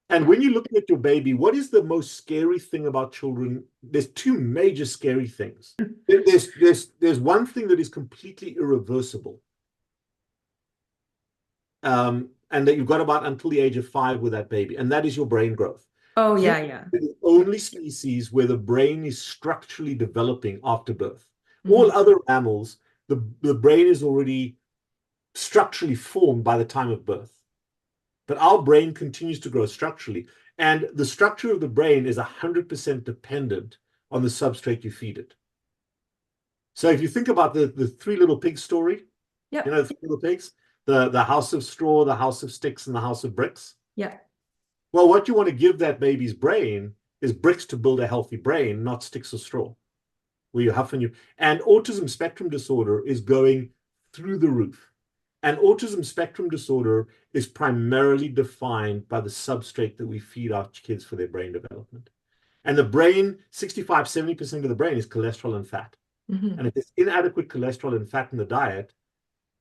And when you're looking at your baby, what is the most scary thing about children? There's two major scary things. There's one thing that is completely irreversible. And that you've got about until the age of 5 with that baby, and that is your brain growth. Oh, yeah. The only species where the brain is structurally developing after birth. Mm-hmm. All other mammals, the brain is already structurally formed by the time of birth. But our brain continues to grow structurally. And the structure of the brain is 100% dependent on the substrate you feed it. So if you think about the Three Little Pigs story, you know, the Three Little Pigs, the house of straw, the house of sticks, and the house of bricks. Yeah. Well, what you want to give that baby's brain is bricks to build a healthy brain, not sticks or straw, where you huff and autism spectrum disorder is going through the roof. And autism spectrum disorder is primarily defined by the substrate that we feed our kids for their brain development. And the brain, 65, 70% of the brain is cholesterol and fat. Mm-hmm. And if there's inadequate cholesterol and fat in the diet,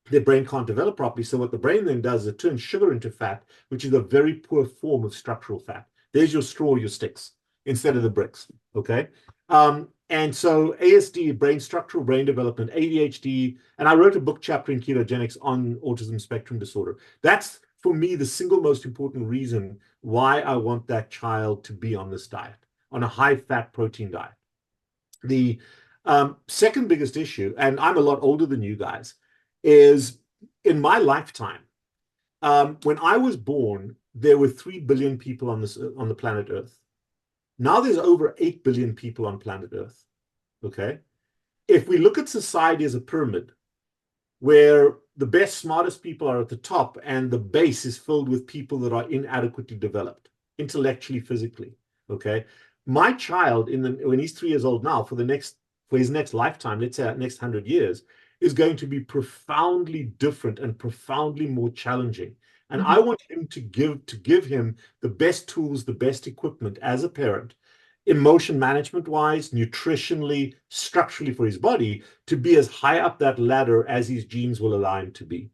their brain can't develop properly. So what the brain then does is it turns sugar into fat, which is a very poor form of structural fat. There's your straw, your sticks. instead of the bricks, okay? And so ASD, brain structural brain development, ADHD, and I wrote a book chapter in ketogenics on autism spectrum disorder. That's, for me, the single most important reason why I want that child to be on this diet, on a high-fat protein diet. The second biggest issue, and I'm a lot older than you guys, is in my lifetime, when I was born, there were 3 billion people on the planet Earth. Now there's over 8 billion people on planet Earth, okay? If we look at society as a pyramid, where the best, smartest people are at the top and the base is filled with people that are inadequately developed, intellectually, physically, okay? My child, when he's 3 years old now, for his next lifetime, let's say next 100 years, is going to be profoundly different and profoundly more challenging. And I want him to give him the best tools, the best equipment as a parent, emotion management wise, nutritionally, structurally for his body, to be as high up that ladder as his genes will allow him to be.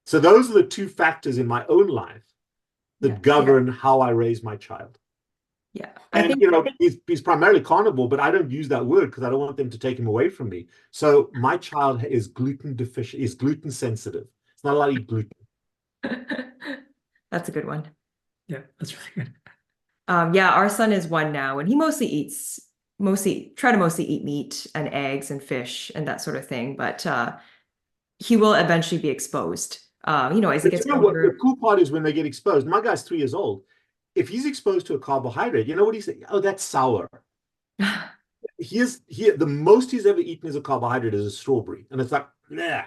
So those are the 2 factors in my own life that govern how I raise my child. Yeah. And, he's primarily carnivore, but I don't use that word because I don't want them to take him away from me. So my child is gluten deficient, is gluten sensitive. It's not allowed to eat gluten. That's a good one. Yeah, that's really good. Yeah, our son is 1 now, and he mostly eat meat and eggs and fish and that sort of thing. But he will eventually be exposed. As he gets older. The cool part is when they get exposed. My guy's 3 years old. If he's exposed to a carbohydrate, you know what he said? Oh, that's sour. The most he's ever eaten as a carbohydrate is a strawberry, and it's like, nah,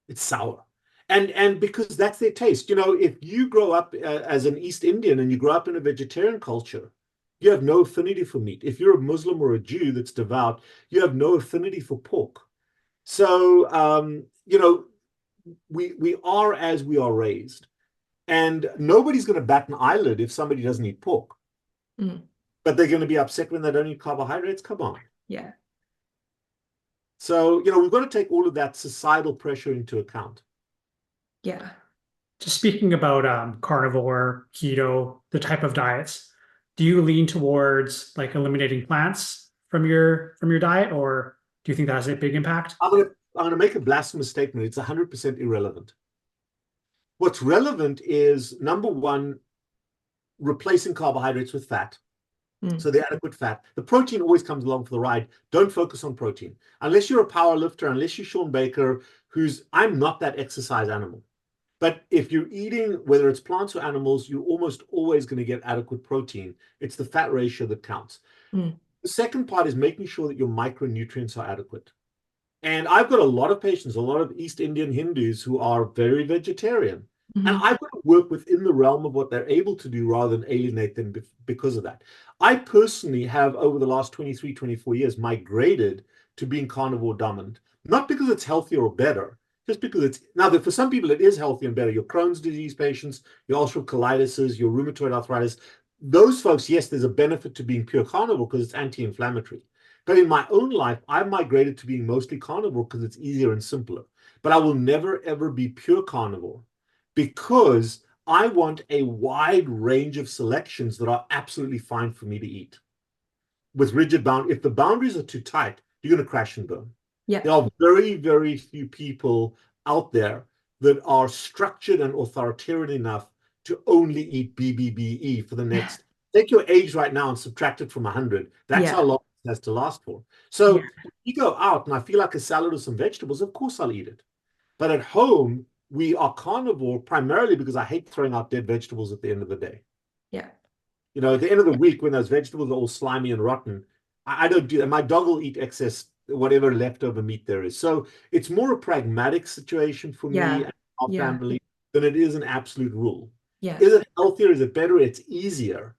it's sour. And because that's their taste. If you grow up as an East Indian and you grow up in a vegetarian culture, you have no affinity for meat. If you're a Muslim or a Jew that's devout, you have no affinity for pork. So, we are as we are raised. And nobody's going to bat an eyelid if somebody doesn't eat pork. But they're going to be upset when they don't eat carbohydrates. Come on. Yeah. So, we've got to take all of that societal pressure into account. Yeah. Just speaking about carnivore, keto, the type of diets, do you lean towards like eliminating plants from your diet, or do you think that has a big impact? I'm going to make a blasphemous statement. It's 100% irrelevant. What's relevant is, number one, replacing carbohydrates with fat. So the adequate fat. The protein always comes along for the ride. Don't focus on protein. Unless you're a power lifter, unless you're Sean Baker, I'm not that exercise animal. But if you're eating, whether it's plants or animals, you're almost always going to get adequate protein. It's the fat ratio that counts. The second part is making sure that your micronutrients are adequate. And I've got a lot of patients, a lot of East Indian Hindus who are very vegetarian. And I've got to work within the realm of what they're able to do rather than alienate them because of that. I personally have, over the last 23, 24 years, migrated to being carnivore dominant. Not because it's healthier or better, just because for some people it is healthier and better. Your Crohn's disease patients, your ulcerative colitis, your rheumatoid arthritis, those folks, yes, there's a benefit to being pure carnivore because it's anti-inflammatory. But in my own life, I've migrated to being mostly carnivore because it's easier and simpler. But I will never, ever be pure carnivore because I want a wide range of selections that are absolutely fine for me to eat. With rigid boundaries, if the boundaries are too tight, you're going to crash and burn. Yeah. There are very, very few people out there that are structured and authoritarian enough to only eat BBBE for the next. Take your age right now and subtract it from 100. That's how long it has to last for. So if you go out and I feel like a salad or some vegetables, of course I'll eat it. But at home, we are carnivore primarily because I hate throwing out dead vegetables at the end of the day. Yeah. At the end of the week, when those vegetables are all slimy and rotten, I don't do that. My dog will eat excess, whatever leftover meat there is. So it's more a pragmatic situation for me and our family than it is an absolute rule. Yeah. Is it healthier? Is it better? It's easier.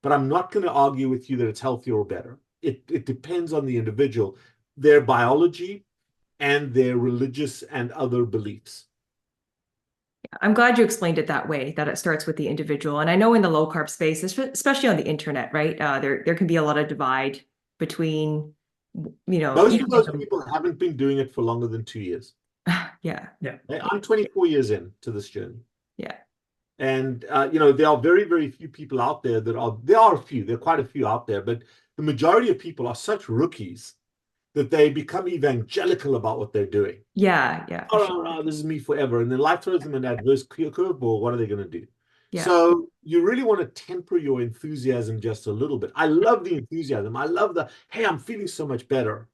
But I'm not going to argue with you that it's healthier or better. It depends on the individual, their biology, and their religious and other beliefs. I'm glad you explained it that way, that it starts with the individual. And I know in the low carb space, especially on the internet, right? There can be a lot of divide between, Most of those people haven't been doing it for longer than 2 years. Yeah. Yeah. I'm 24 years in to this journey. Yeah. And, there are very, very few people out there there are a few, there are quite a few out there, but the majority of people are such rookies that they become evangelical about what they're doing. Yeah, yeah. Oh, this is me forever. And then life throws them an adverse curveball. What are they going to do? Yeah. So you really want to temper your enthusiasm just a little bit. I love the enthusiasm. I love hey, I'm feeling so much better.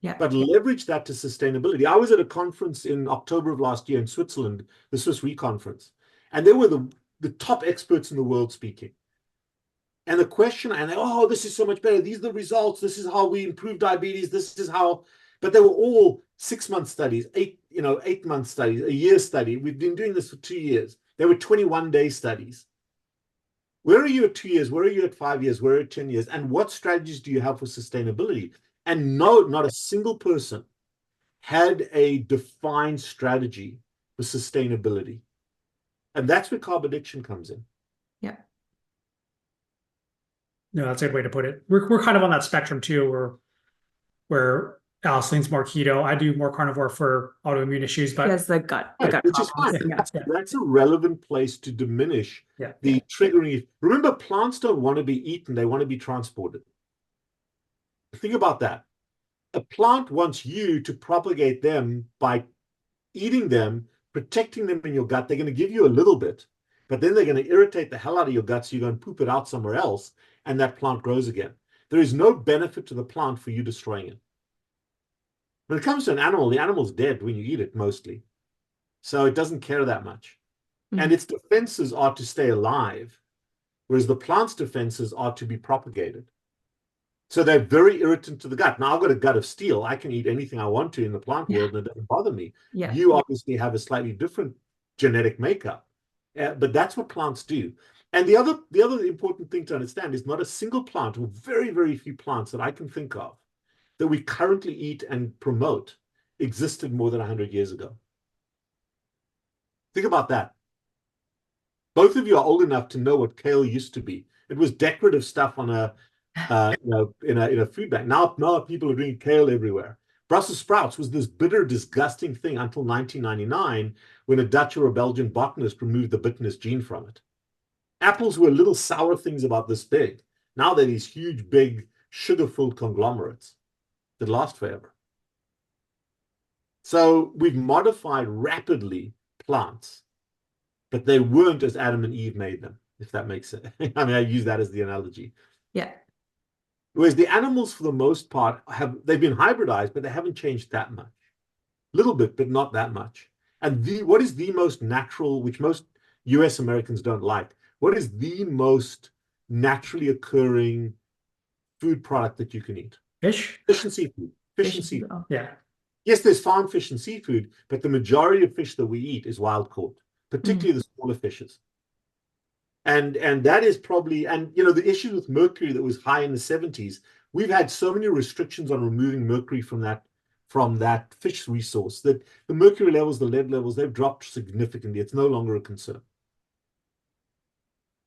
Yeah. But leverage that to sustainability. I was at a conference in October of last year in Switzerland, the Swiss Re conference, and they were the top experts in the world speaking. And the question, this is so much better. These are the results. This is how we improve diabetes. This is how, but they were all 6-month studies, 8-month studies, a year study. We've been doing this for 2 years. They were 21-day studies. Where are you at 2 years? Where are you at 5 years? Where are you at 10 years? And what strategies do you have for sustainability? And no, not a single person had a defined strategy for sustainability. And that's where carb addiction comes in. Yeah. No, that's a good way to put it. We're kind of on that spectrum too, where Alice leans more keto. I do more carnivore for autoimmune issues, but yes, the gut which is fine. That's a relevant place to diminish the triggering. Remember, plants don't want to be eaten; they want to be transported. Think about that. A plant wants you to propagate them by eating them, protecting them in your gut. They're going to give you a little bit, but then they're going to irritate the hell out of your gut, so you're going to poop it out somewhere else, and that plant grows again. There is no benefit to the plant for you destroying it. When it comes to an animal, the animal's dead when you eat it, mostly. So it doesn't care that much. Mm-hmm. And its defenses are to stay alive, whereas the plant's defenses are to be propagated. So they're very irritant to the gut. Now, I've got a gut of steel. I can eat anything I want to in the plant world, and it doesn't bother me. Yeah. You obviously have a slightly different genetic makeup, but that's what plants do. And the other important thing to understand is not a single plant, or very, very few plants that I can think of that we currently eat and promote existed more than 100 years ago. Think about that. Both of you are old enough to know what kale used to be. It was decorative stuff on a in a food bag. Now people are drinking kale everywhere. Brussels sprouts was this bitter, disgusting thing until 1999, when a Dutch or a Belgian botanist removed the bitterness gene from it. Apples were little sour things about this big. Now they're these huge, big, sugar-filled conglomerates that last forever. So we've modified rapidly plants, but they weren't as Adam and Eve made them, if that makes sense. I mean, I use that as the analogy. Yeah. Whereas the animals, for the most part, they've been hybridized, but they haven't changed that much. A little bit, but not that much. And what is the most natural, which most US Americans don't like, what is the most naturally occurring food product that you can eat? Fish? Fish and seafood. Fish and seafood. Oh. Yeah. Yes, there's farm fish and seafood, but the majority of fish that we eat is wild caught, particularly the smaller fishes. And that is probably, and the issue with mercury that was high in the 70s, we've had so many restrictions on removing mercury from that fish resource that the mercury levels, the lead levels, they've dropped significantly. It's no longer a concern.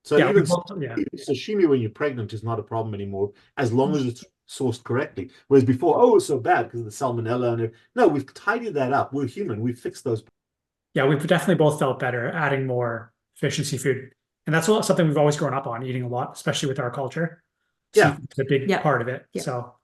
So even sashimi when you're pregnant is not a problem anymore, as long as it's sourced correctly. Whereas before, it's so bad because of the salmonella. And no, we've tidied that up. We're human. We've fixed those. Yeah, we've definitely both felt better adding more fish and seafood. And that's something we've always grown up on, eating a lot, especially with our culture. Yeah. It's a big part of it. Yeah. So,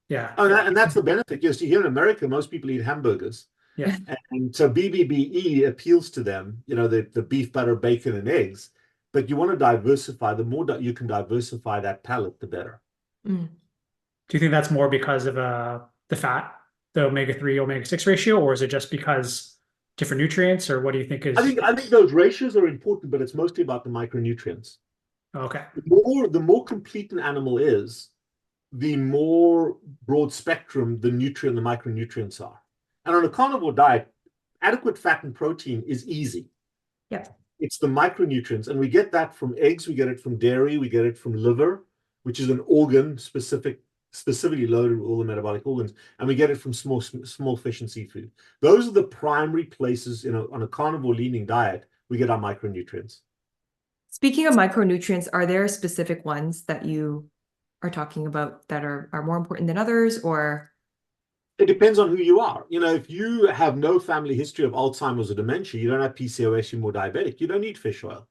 yeah. Oh, and that's the benefit. Yes, here in America, most people eat hamburgers. Yeah. And so BBBE appeals to them, the beef, butter, bacon, and eggs. But you want to diversify. The more that you can diversify that palate, the better. Mm. Do you think that's more because of the fat, the omega-3, omega-6 ratio, or is it just because different nutrients, or what do you think is? I think those ratios are important, but it's mostly about the micronutrients. Okay. The more complete an animal is, the more broad spectrum the micronutrients are. And on a carnivore diet, adequate fat and protein is easy. Yeah. It's the micronutrients, and we get that from eggs, we get it from dairy, we get it from liver, which is an organ specifically loaded with all the metabolic organs, and we get it from small fish and seafood. Those are the primary places, on a carnivore leaning diet, we get our micronutrients. Speaking of micronutrients, are there specific ones that you are talking about that are more important than others, or? It depends on who you are. If you have no family history of Alzheimer's or dementia, you don't have PCOS, you're more diabetic, you don't need fish oil.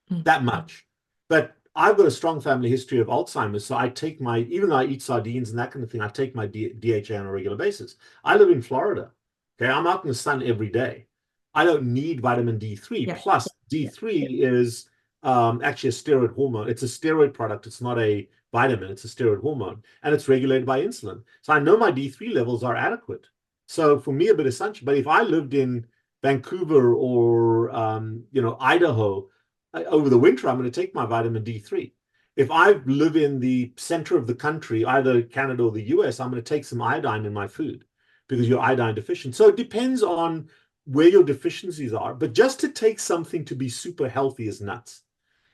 that much. But I've got a strong family history of Alzheimer's, so I take my, even though I eat sardines and that kind of thing, I take my DHA on a regular basis. I live in Florida. Okay, I'm out in the sun every day. I don't need vitamin D3. Yeah. Plus, D3 is actually a steroid hormone. It's a steroid product. It's not a vitamin. It's a steroid hormone, and it's regulated by insulin. So I know my D3 levels are adequate. So for me, a bit of sunshine. But if I lived in Vancouver or Idaho over the winter, I'm going to take my vitamin D3. If I live in the center of the country, either Canada or the US, I'm going to take some iodine in my food because you're iodine deficient. So it depends on where your deficiencies are. But just to take something to be super healthy is nuts.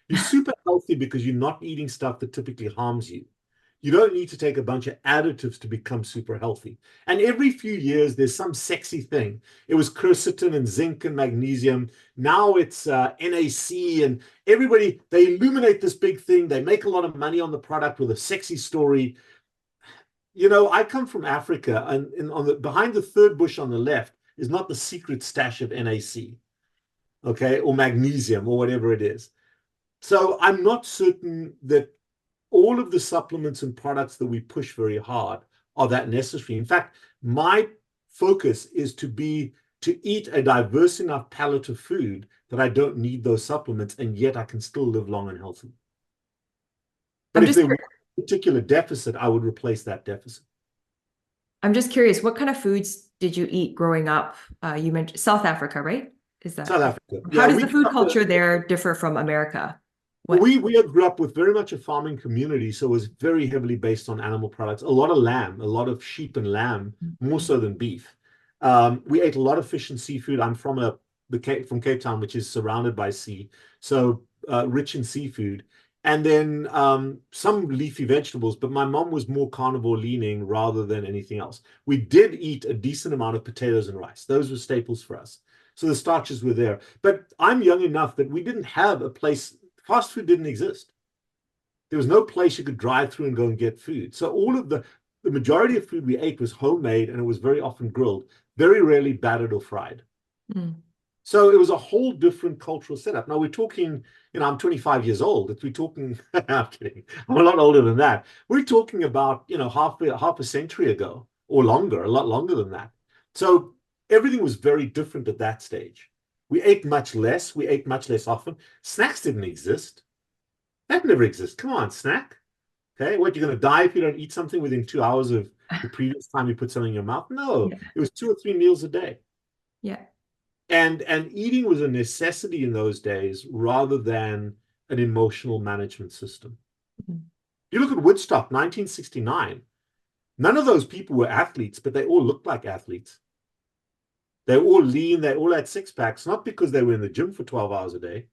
You're super healthy because you're not eating stuff that typically harms you. You don't need to take a bunch of additives to become super healthy. And every few years, there's some sexy thing. It was quercetin and zinc and magnesium. Now it's NAC, and everybody, they illuminate this big thing. They make a lot of money on the product with a sexy story. You know, I come from Africa, and behind the third bush on the left is not the secret stash of NAC, okay, or magnesium or whatever it is. So I'm not certain that all of the supplements and products that we push very hard are that necessary. In fact, my focus is to eat a diverse enough palette of food that I don't need those supplements, and yet I can still live long and healthy. But if there were a particular deficit, I would replace that deficit. I'm just curious, what kind of foods did you eat growing up? You mentioned South Africa, right? Is that South Africa? How does the food culture there differ from America? We grew up with very much a farming community, so it was very heavily based on animal products. A lot of lamb, a lot of sheep and lamb, more so than beef. We ate a lot of fish and seafood. I'm from Cape Town, which is surrounded by sea, so rich in seafood. And then some leafy vegetables, but my mom was more carnivore leaning rather than anything else. We did eat a decent amount of potatoes and rice. Those were staples for us. So the starches were there. But I'm young enough that we didn't have a place. Fast food didn't exist. There was no place you could drive through and go and get food. So all of the majority of food we ate was homemade, and it was very often grilled, very rarely battered or fried. So it was a whole different cultural setup. Now we're talking, I'm 25 years old. If we're talking, I'm kidding, I'm a lot older than that. We're talking about, half a century ago or longer, a lot longer than that. So everything was very different at that stage. We ate much less. We ate much less often. Snacks didn't exist. That never exists. Come on, snack. Okay, what, you're going to die if you don't eat something within 2 hours of the previous time you put something in your mouth? No, It was 2 or 3 meals a day. Yeah. And eating was a necessity in those days rather than an emotional management system. You look at Woodstock, 1969. None of those people were athletes, but they all looked like athletes. They were all lean. They all had six packs, not because they were in the gym for 12 hours a day.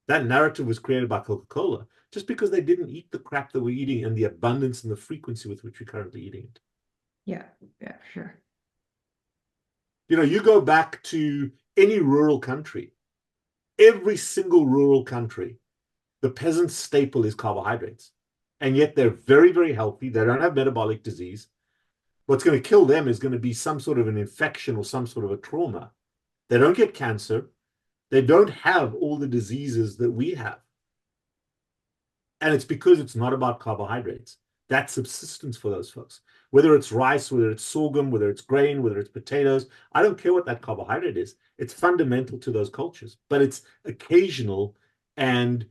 That narrative was created by Coca-Cola, just because they didn't eat the crap that we're eating and the abundance and the frequency with which we're currently eating it. Yeah, sure. You go back to any rural country, every single rural country, the peasant's staple is carbohydrates. And yet they're very, very healthy. They don't have metabolic disease. What's going to kill them is going to be some sort of an infection or some sort of a trauma. They don't get cancer. They don't have all the diseases that we have. And it's because it's not about carbohydrates. That's subsistence for those folks. Whether it's rice, whether it's sorghum, whether it's grain, whether it's potatoes, I don't care what that carbohydrate is. It's fundamental to those cultures, but it's occasional and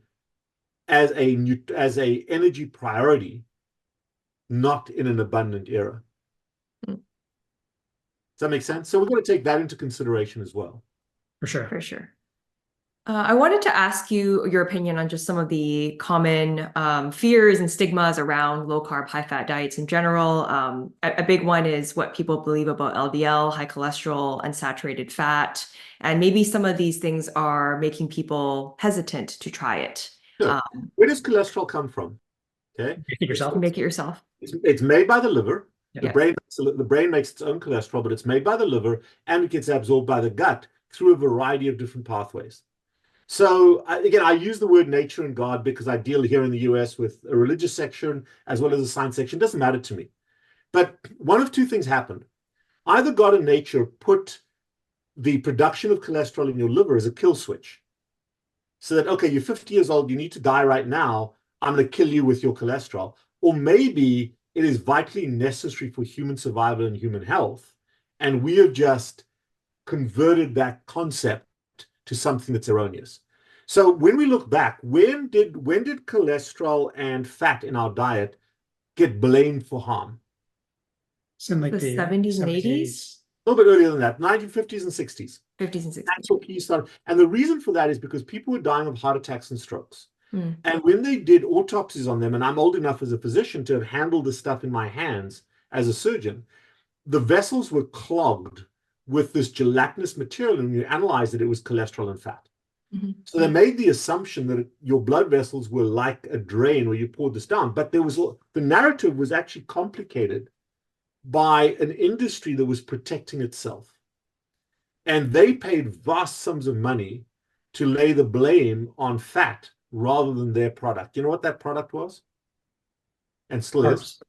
as a energy priority, not in an abundant era. Does that make sense? So we're going to take that into consideration as well. For sure. For sure. I wanted to ask you your opinion on just some of the common fears and stigmas around low-carb, high-fat diets in general. A big one is what people believe about LDL, high cholesterol, unsaturated fat, and maybe some of these things are making people hesitant to try it. Sure. Where does cholesterol come from? Okay, Make it yourself. Make it yourself. It's made by the liver. Yeah. The brain makes its own cholesterol, but it's made by the liver and it gets absorbed by the gut through a variety of different pathways. So again, I use the word nature and God because I deal here in the US with a religious section as well as a science section. It doesn't matter to me. But one of two things happened. Either God and nature put the production of cholesterol in your liver as a kill switch. So that, okay, you're 50 years old, you need to die right now. I'm going to kill you with your cholesterol. Or maybe it is vitally necessary for human survival and human health. And we have just converted that concept to something that's erroneous. So when we look back, when did cholesterol and fat in our diet get blamed for harm? It's in like The 70s and 80s? A little bit earlier than that, 1950s and 60s. 50s and 60s. That's what key started. And the reason for that is because people were dying of heart attacks and strokes. Mm. And when they did autopsies on them, and I'm old enough as a physician to have handled this stuff in my hands as a surgeon, the vessels were clogged with this gelatinous material, and when you analyzed it, it was cholesterol and fat. Mm-hmm. So they made the assumption that your blood vessels were like a drain where you poured this down. But the narrative was actually complicated by an industry that was protecting itself. And they paid vast sums of money to lay the blame on fat rather than their product. You know what that product was? And still is?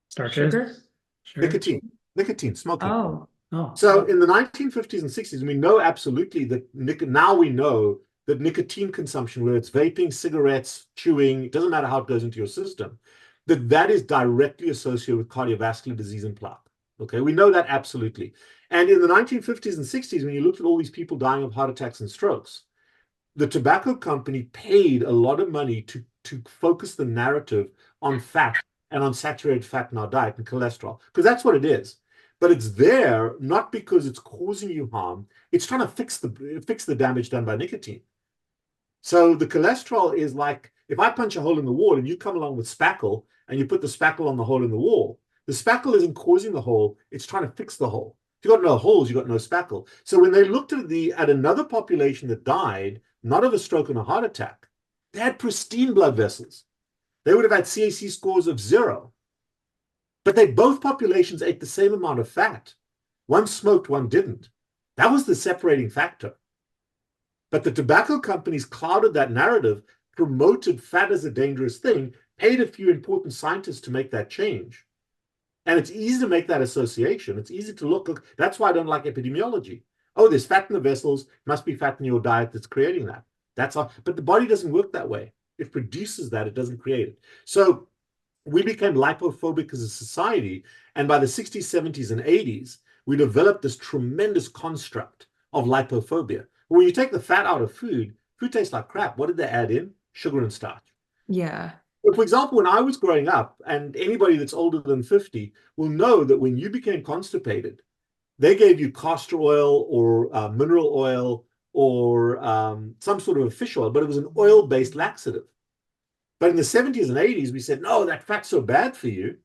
Starches. Sugar? Nicotine, smoking. Oh. So in the 1950s and 60s, we know absolutely that now we know that nicotine consumption, whether it's vaping, cigarettes, chewing, it doesn't matter how it goes into your system, that is directly associated with cardiovascular disease and plaque. Okay, we know that absolutely. And in the 1950s and 60s, when you looked at all these people dying of heart attacks and strokes, the tobacco company paid a lot of money to focus the narrative on fat and on saturated fat in our diet and cholesterol, because that's what it is. But it's there not because it's causing you harm. It's trying to fix the damage done by nicotine. So the cholesterol is like, if I punch a hole in the wall and you come along with spackle and you put the spackle on the hole in the wall, the spackle isn't causing the hole, it's trying to fix the hole. If you've got no holes, you've got no spackle. So when they looked at another population that died, not of a stroke and a heart attack, they had pristine blood vessels. They would have had CAC scores of 0. But both populations ate the same amount of fat. One smoked, one didn't. That was the separating factor. But the tobacco companies clouded that narrative, promoted fat as a dangerous thing, paid a few important scientists to make that change. And it's easy to make that association. It's easy to look. That's why I don't like epidemiology. Oh, there's fat in the vessels. Must be fat in your diet that's creating that. That's all. But the body doesn't work that way. It produces that. It doesn't create it. So we became lipophobic as a society. And by the 60s, 70s, and 80s, we developed this tremendous construct of lipophobia. When you take the fat out of food, food tastes like crap. What did they add in? Sugar and starch. Yeah. For example, when I was growing up, and anybody that's older than 50 will know that when you became constipated, they gave you castor oil or mineral oil or some sort of a fish oil, but it was an oil-based laxative. But in the 70s and 80s, we said, no, that fat's so bad for you.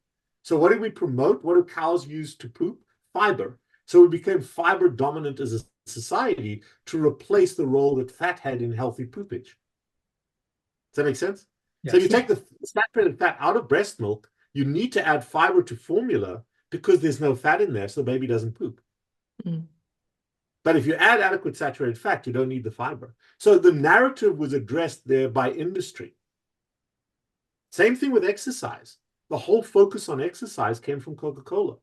So what did we promote? What do cows use to poop? Fiber. So we became fiber dominant as a society to replace the role that fat had in healthy poopage. Does that make sense? Yes. So you take the saturated fat out of breast milk, you need to add fiber to formula because there's no fat in there, so the baby doesn't poop. Mm. But if you add adequate saturated fat, you don't need the fiber. So the narrative was addressed there by industry. Same thing with exercise. The whole focus on exercise came from Coca-Cola,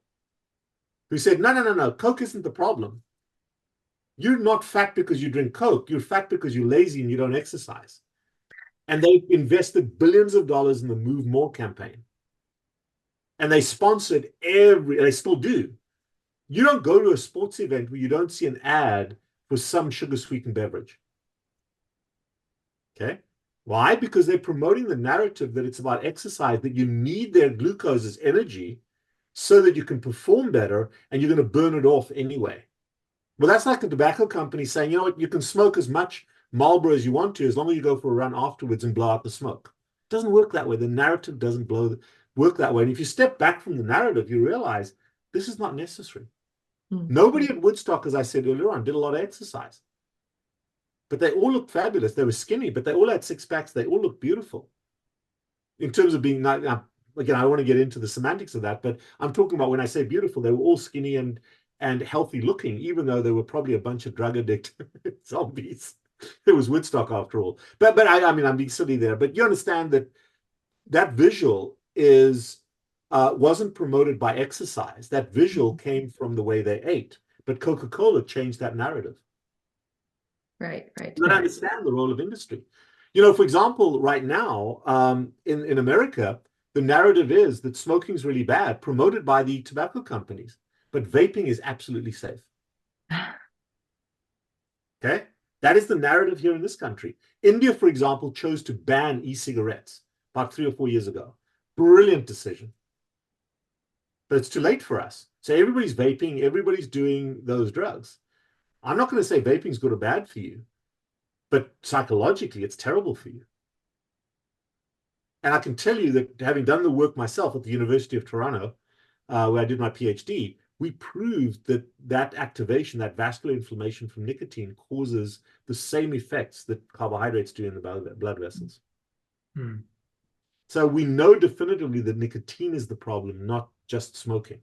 who said, no, Coke isn't the problem. You're not fat because you drink Coke. You're fat because you're lazy and you don't exercise. And they've invested billions of dollars in the Move More campaign. And they sponsored they still do. You don't go to a sports event where you don't see an ad for some sugar-sweetened beverage. Okay? Why? Because they're promoting the narrative that it's about exercise, that you need their glucose as energy so that you can perform better and you're going to burn it off anyway. Well, that's like the tobacco company saying, you know what, you can smoke as much Marlboro as you want to, as long as you go for a run afterwards and blow out the smoke. It doesn't work that way. The narrative doesn't work that way. And if you step back from the narrative, you realize this is not necessary. Nobody at Woodstock, as I said earlier on, did a lot of exercise. But they all looked fabulous. They were skinny, but they all had six packs. They all looked beautiful. In terms of being, again, I don't want to get into the semantics of that, but I'm talking about when I say beautiful, they were all skinny and healthy looking, even though they were probably a bunch of drug addicted zombies. It was Woodstock after all. But I mean, I'm being silly there. But you understand that visual wasn't promoted by exercise. That visual came from the way they ate. But Coca-Cola changed that narrative. Right. You don't understand the role of industry. You know, for example, right now, in America, the narrative is that smoking is really bad, promoted by the tobacco companies, but vaping is absolutely safe. Okay? That is the narrative here in this country. India, for example, chose to ban e-cigarettes about 3 or 4 years ago. Brilliant decision. But it's too late for us. So everybody's vaping, everybody's doing those drugs. I'm not going to say vaping is good or bad for you, but psychologically, it's terrible for you. And I can tell you that having done the work myself at the University of Toronto, where I did my PhD, we proved that that activation, that vascular inflammation from nicotine causes the same effects that carbohydrates do in the blood vessels. Hmm. So we know definitively that nicotine is the problem, not just smoking,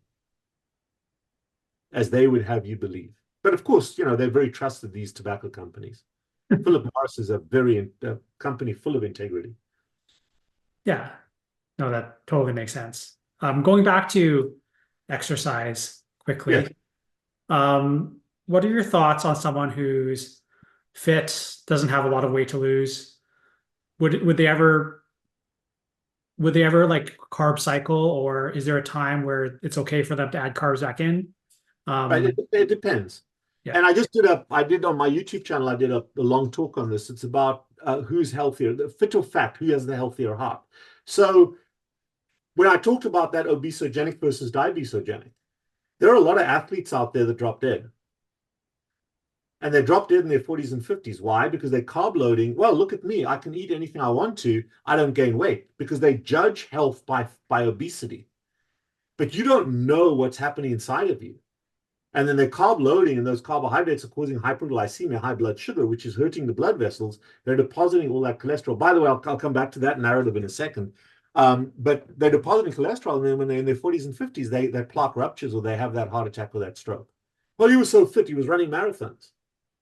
as they would have you believe. But of course, you know, they're very trusted, these tobacco companies. Philip Morris is a company full of integrity. Yeah, no, that totally makes sense. Going back to exercise quickly. What are your thoughts on someone who's fit, doesn't have a lot of weight to lose? Would they ever like carb cycle, or is there a time where it's okay for them to add carbs back in? Right, it depends. Yeah. And I did on my YouTube channel, I did a long talk on this. It's about who's healthier, the fit or fat, who has the healthier heart. So when I talked about that obesogenic versus diabesogenic, there are a lot of athletes out there that drop dead. And they drop dead in their 40s and 50s. Why? Because they're carb loading. Well, look at me. I can eat anything I want to. I don't gain weight, because they judge health by obesity. But you don't know what's happening inside of you. And then they're carb loading, and those carbohydrates are causing hyperglycemia, high blood sugar, which is hurting the blood vessels. They're depositing all that cholesterol. By the way, I'll come back to that narrative in a second. But they're depositing cholesterol, and then when they're in their 40s and 50s, their plaque ruptures, or they have that heart attack or that stroke. Well, he was so fit, he was running marathons.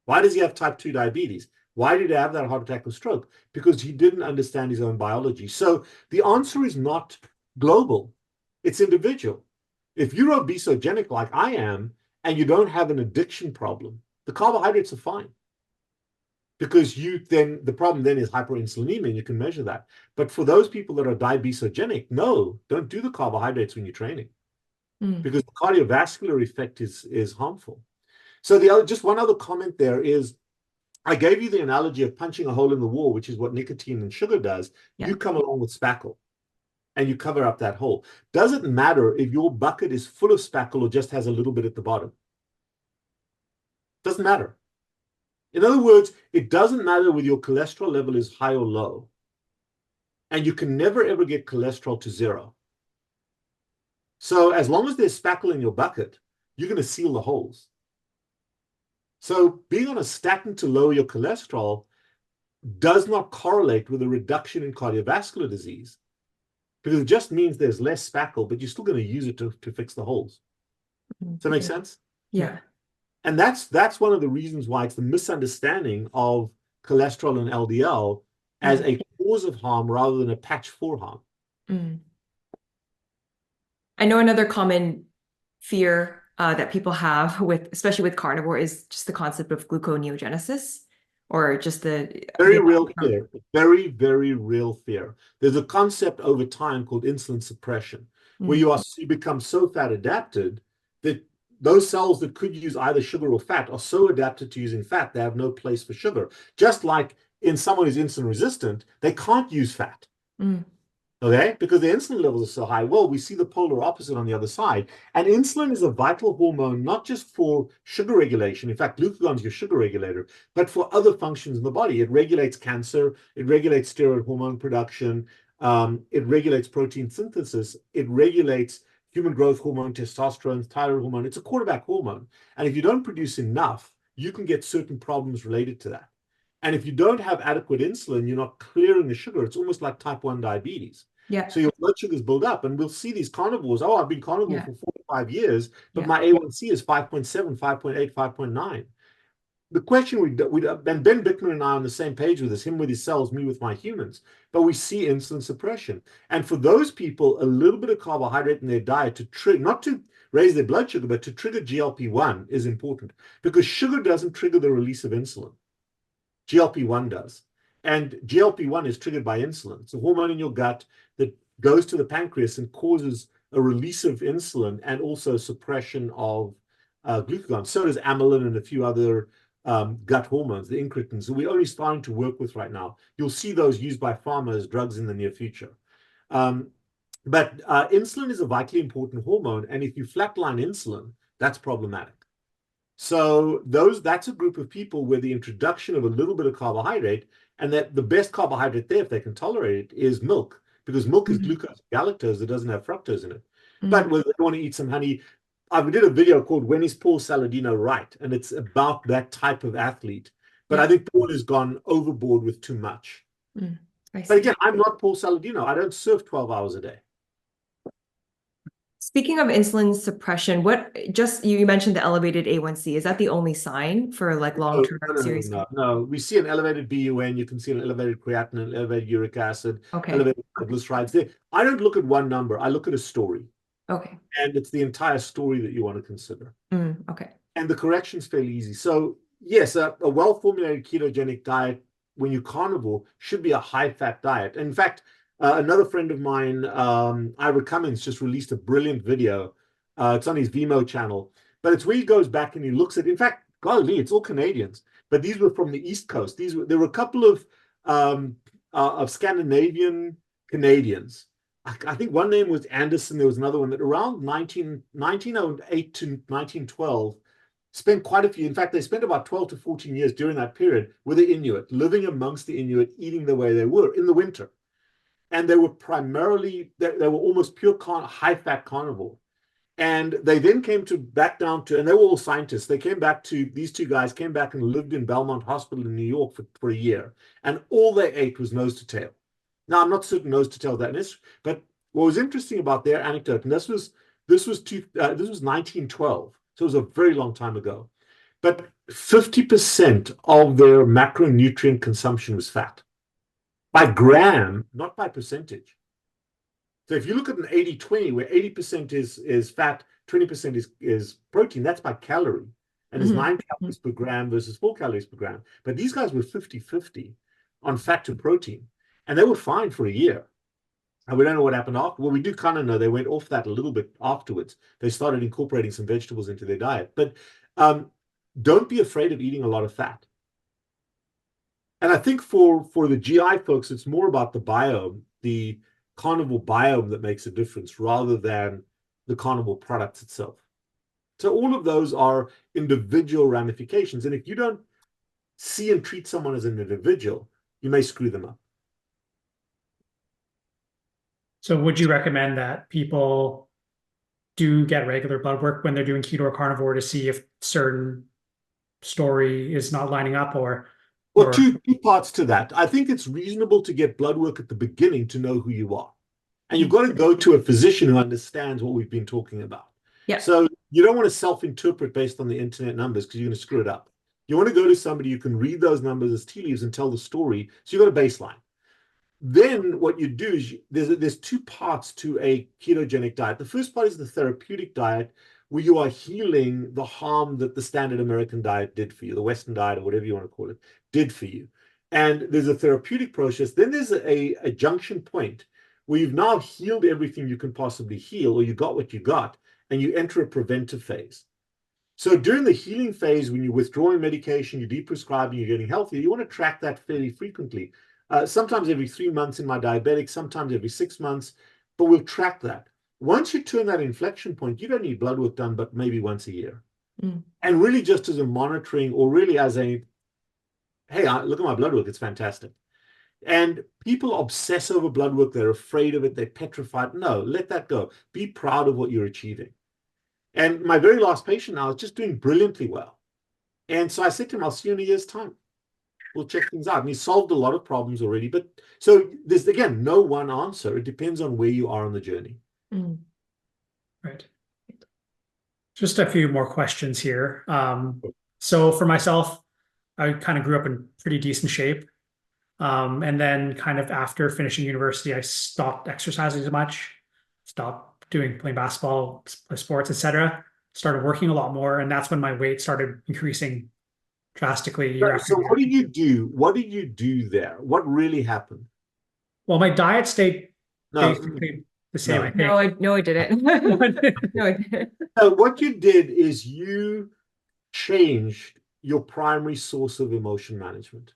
Why does he have type 2 diabetes? Why did he have that heart attack or stroke? Because he didn't understand his own biology. So the answer is not global. It's individual. If you're obesogenic like I am, and you don't have an addiction problem, the carbohydrates are fine. Because the problem then is hyperinsulinemia, and you can measure that. But for those people that are diabesogenic, no, don't do the carbohydrates when you're training. Because the cardiovascular effect is harmful. So just one other comment there is, I gave you the analogy of punching a hole in the wall, which is what nicotine and sugar does. Yeah. You come along with spackle, and you cover up that hole. Does it matter if your bucket is full of spackle or just has a little bit at the bottom? Doesn't matter. In other words, it doesn't matter whether your cholesterol level is high or low. And you can never, ever get cholesterol to zero. So as long as there's spackle in your bucket, you're going to seal the holes. So being on a statin to lower your cholesterol does not correlate with a reduction in cardiovascular disease, because it just means there's less spackle, but you're still going to use it to fix the holes. Does that make sense? Yeah. And that's one of the reasons why it's the misunderstanding of cholesterol and LDL as a cause of harm rather than a patch for harm. I know another common fear that people have especially with carnivore, is just the concept of gluconeogenesis, or just the real fear. Very, very real fear. There's a concept over time called insulin suppression, where you become so fat adapted that those cells that could use either sugar or fat are so adapted to using fat, they have no place for sugar. Just like in someone who's insulin resistant, they can't use fat. Okay, because the insulin levels are so high. Well, we see the polar opposite on the other side. And insulin is a vital hormone, not just for sugar regulation. In fact, glucagon is your sugar regulator, but for other functions in the body. It regulates cancer. It regulates steroid hormone production. It regulates protein synthesis. It regulates human growth hormone, testosterone, thyroid hormone. It's a quarterback hormone. And if you don't produce enough, you can get certain problems related to that. And if you don't have adequate insulin, you're not clearing the sugar. It's almost like type 1 diabetes. Yeah. So your blood sugars build up, and we'll see these carnivores. Oh, I've been carnivore for 45 years, but my A1C is 5.7, 5.8, 5.9. The question and Ben Bickman and I are on the same page with this, him with his cells, me with my humans, but we see insulin suppression. And for those people, a little bit of carbohydrate in their diet to trigger, not to raise their blood sugar, but to trigger GLP-1 is important, because sugar doesn't trigger the release of insulin. GLP-1 does. And GLP-1 is triggered by insulin. It's a hormone in your gut that goes to the pancreas and causes a release of insulin and also suppression of glucagon. So does amylin and a few other gut hormones, the incretins, that we're only starting to work with right now. You'll see those used by pharma as drugs in the near future. But insulin is a vitally important hormone, and if you flatline insulin, that's problematic. So that's a group of people where the introduction of a little bit of carbohydrate, and that the best carbohydrate there, if they can tolerate it, is milk, because milk is glucose and galactose that doesn't have fructose in it. But whether they want to eat some honey, I did a video called "When is Paul Saladino Right?" and it's about that type of athlete. But I think Paul has gone overboard with too much. But again, I'm not Paul Saladino. I don't surf 12 hours a day. Speaking of insulin suppression, you mentioned the elevated A1C. Is that the only sign for like long-term serious? No. We see an elevated BUN. You can see an elevated creatinine, elevated uric acid, elevated triglycerides there. I don't look at one number. I look at a story. Okay. And it's the entire story that you want to consider. Okay. And the correction's fairly easy. So yes, a well-formulated ketogenic diet when you're carnivore should be a high-fat diet. In fact, another friend of mine, Ira Cummins, just released a brilliant video. It's on his Vimeo channel, but it's where he goes back and he looks at, in fact, golly, it's all Canadians, but these were from the East Coast. There were a couple of Scandinavian Canadians. I think one name was Anderson. There was another one that around 1908 to 1912 spent quite a few. In fact, they spent about 12 to 14 years during that period with the Inuit, living amongst the Inuit, eating the way they were in the winter. And they were primarily, they were almost pure high-fat carnivore. And they then came back down to, and they were all scientists. These two guys came back and lived in Belmont Hospital in New York for a year. And all they ate was nose to tail. Now, I'm not certain nose to tail that is, but what was interesting about their anecdote, and this was 1912, so it was a very long time ago, but 50% of their macronutrient consumption was fat. By gram, not by percentage. So if you look at an 80-20, where 80% is fat, 20% is protein, that's by calorie. And it's 9 calories per gram versus 4 calories per gram. But these guys were 50-50 on fat to protein. And they were fine for a year. And we don't know what happened after. Well, we do kind of know they went off that a little bit afterwards. They started incorporating some vegetables into their diet. But don't be afraid of eating a lot of fat. And I think for the GI folks, it's more about the biome, the carnivore biome that makes a difference rather than the carnivore products itself. So all of those are individual ramifications. And if you don't see and treat someone as an individual, you may screw them up. So would you recommend that people do get regular blood work when they're doing keto or carnivore to see if certain story is not lining up or? Well, two parts to that. I think it's reasonable to get blood work at the beginning to know who you are. And you've got to go to a physician who understands what we've been talking about. Yeah. So you don't want to self-interpret based on the internet numbers because you're going to screw it up. You want to go to somebody who can read those numbers as tea leaves and tell the story. So you've got a baseline. Then what you do is there's two parts to a ketogenic diet. The first part is the therapeutic diet, where you are healing the harm that the standard American diet did for you, the Western diet or whatever you want to call it, did for you. And there's a therapeutic process. Then there's a junction point where you've now healed everything you can possibly heal, or you got what you got, and you enter a preventive phase. So during the healing phase, when you're withdrawing medication, you're deprescribing, you're getting healthier, you want to track that fairly frequently. Sometimes every 3 months in my diabetic, sometimes every 6 months, but we'll track that. Once you turn that inflection point, you don't need blood work done, but maybe once a year. And really just as a monitoring, or really as a, hey, look at my blood work, it's fantastic. And people obsess over blood work. They're afraid of it. They're petrified. No, let that go. Be proud of what you're achieving. And my very last patient now is just doing brilliantly well. And so I said to him, I'll see you in a year's time. We'll check things out. And he solved a lot of problems already. But so there's, again, no one answer. It depends on where you are on the journey. Right. Just a few more questions here. So for myself, I kind of grew up in pretty decent shape. And then kind of after finishing university, I stopped exercising as much, stopped playing basketball, sports, etc. Started working a lot more. And that's when my weight started increasing drastically year after So year. what do you do? What do you do there? What really happened? Well, my diet stayed No, basically the same, I No, think. I didn't. No, I didn't. no. What you did is you changed your primary source of emotion management.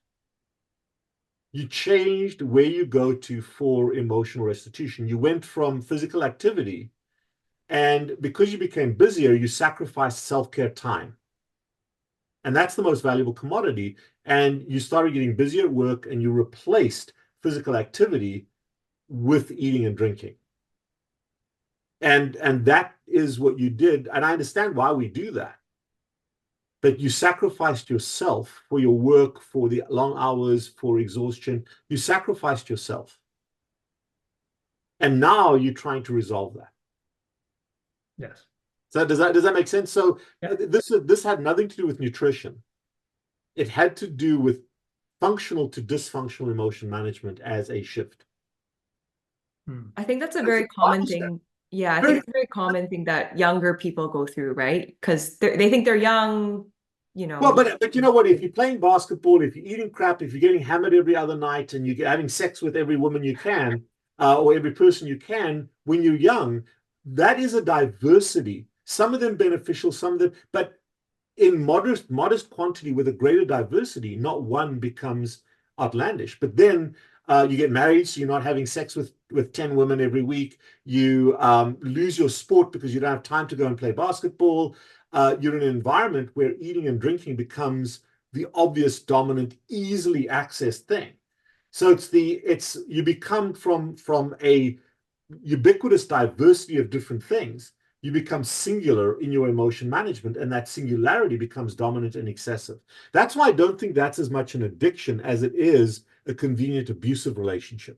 You changed where you go to for emotional restitution. You went from physical activity, and because you became busier, you sacrificed self-care time. And that's the most valuable commodity. And you started getting busier at work, and you replaced physical activity with eating and drinking. And that is what you did. And I understand why we do that. But you sacrificed yourself for your work, for the long hours, for exhaustion. You sacrificed yourself. And now you're trying to resolve that. Yes. So does that make sense? So Yeah. this had nothing to do with nutrition. It had to do with functional to dysfunctional emotion management as a shift. I think that's a very common thing. Yeah, I think it's a very common thing that younger people go through, right? Because they think they're young, you know. Well, but you know what? If you're playing basketball, if you're eating crap, if you're getting hammered every other night, and you're having sex with every woman you can, or every person you can when you're young, that is a diversity. Some of them beneficial, some of them, but in modest quantity with a greater diversity, not one becomes outlandish. But then you get married, so you're not having sex with 10 women every week. You lose your sport because you don't have time to go and play basketball. You're in an environment where eating and becomes the obvious, dominant, easily accessed thing. So you become from a ubiquitous diversity of different things, you become singular in your emotion management, and that singularity becomes dominant and excessive. That's why I don't think that's as much an addiction as it is a convenient abusive relationship.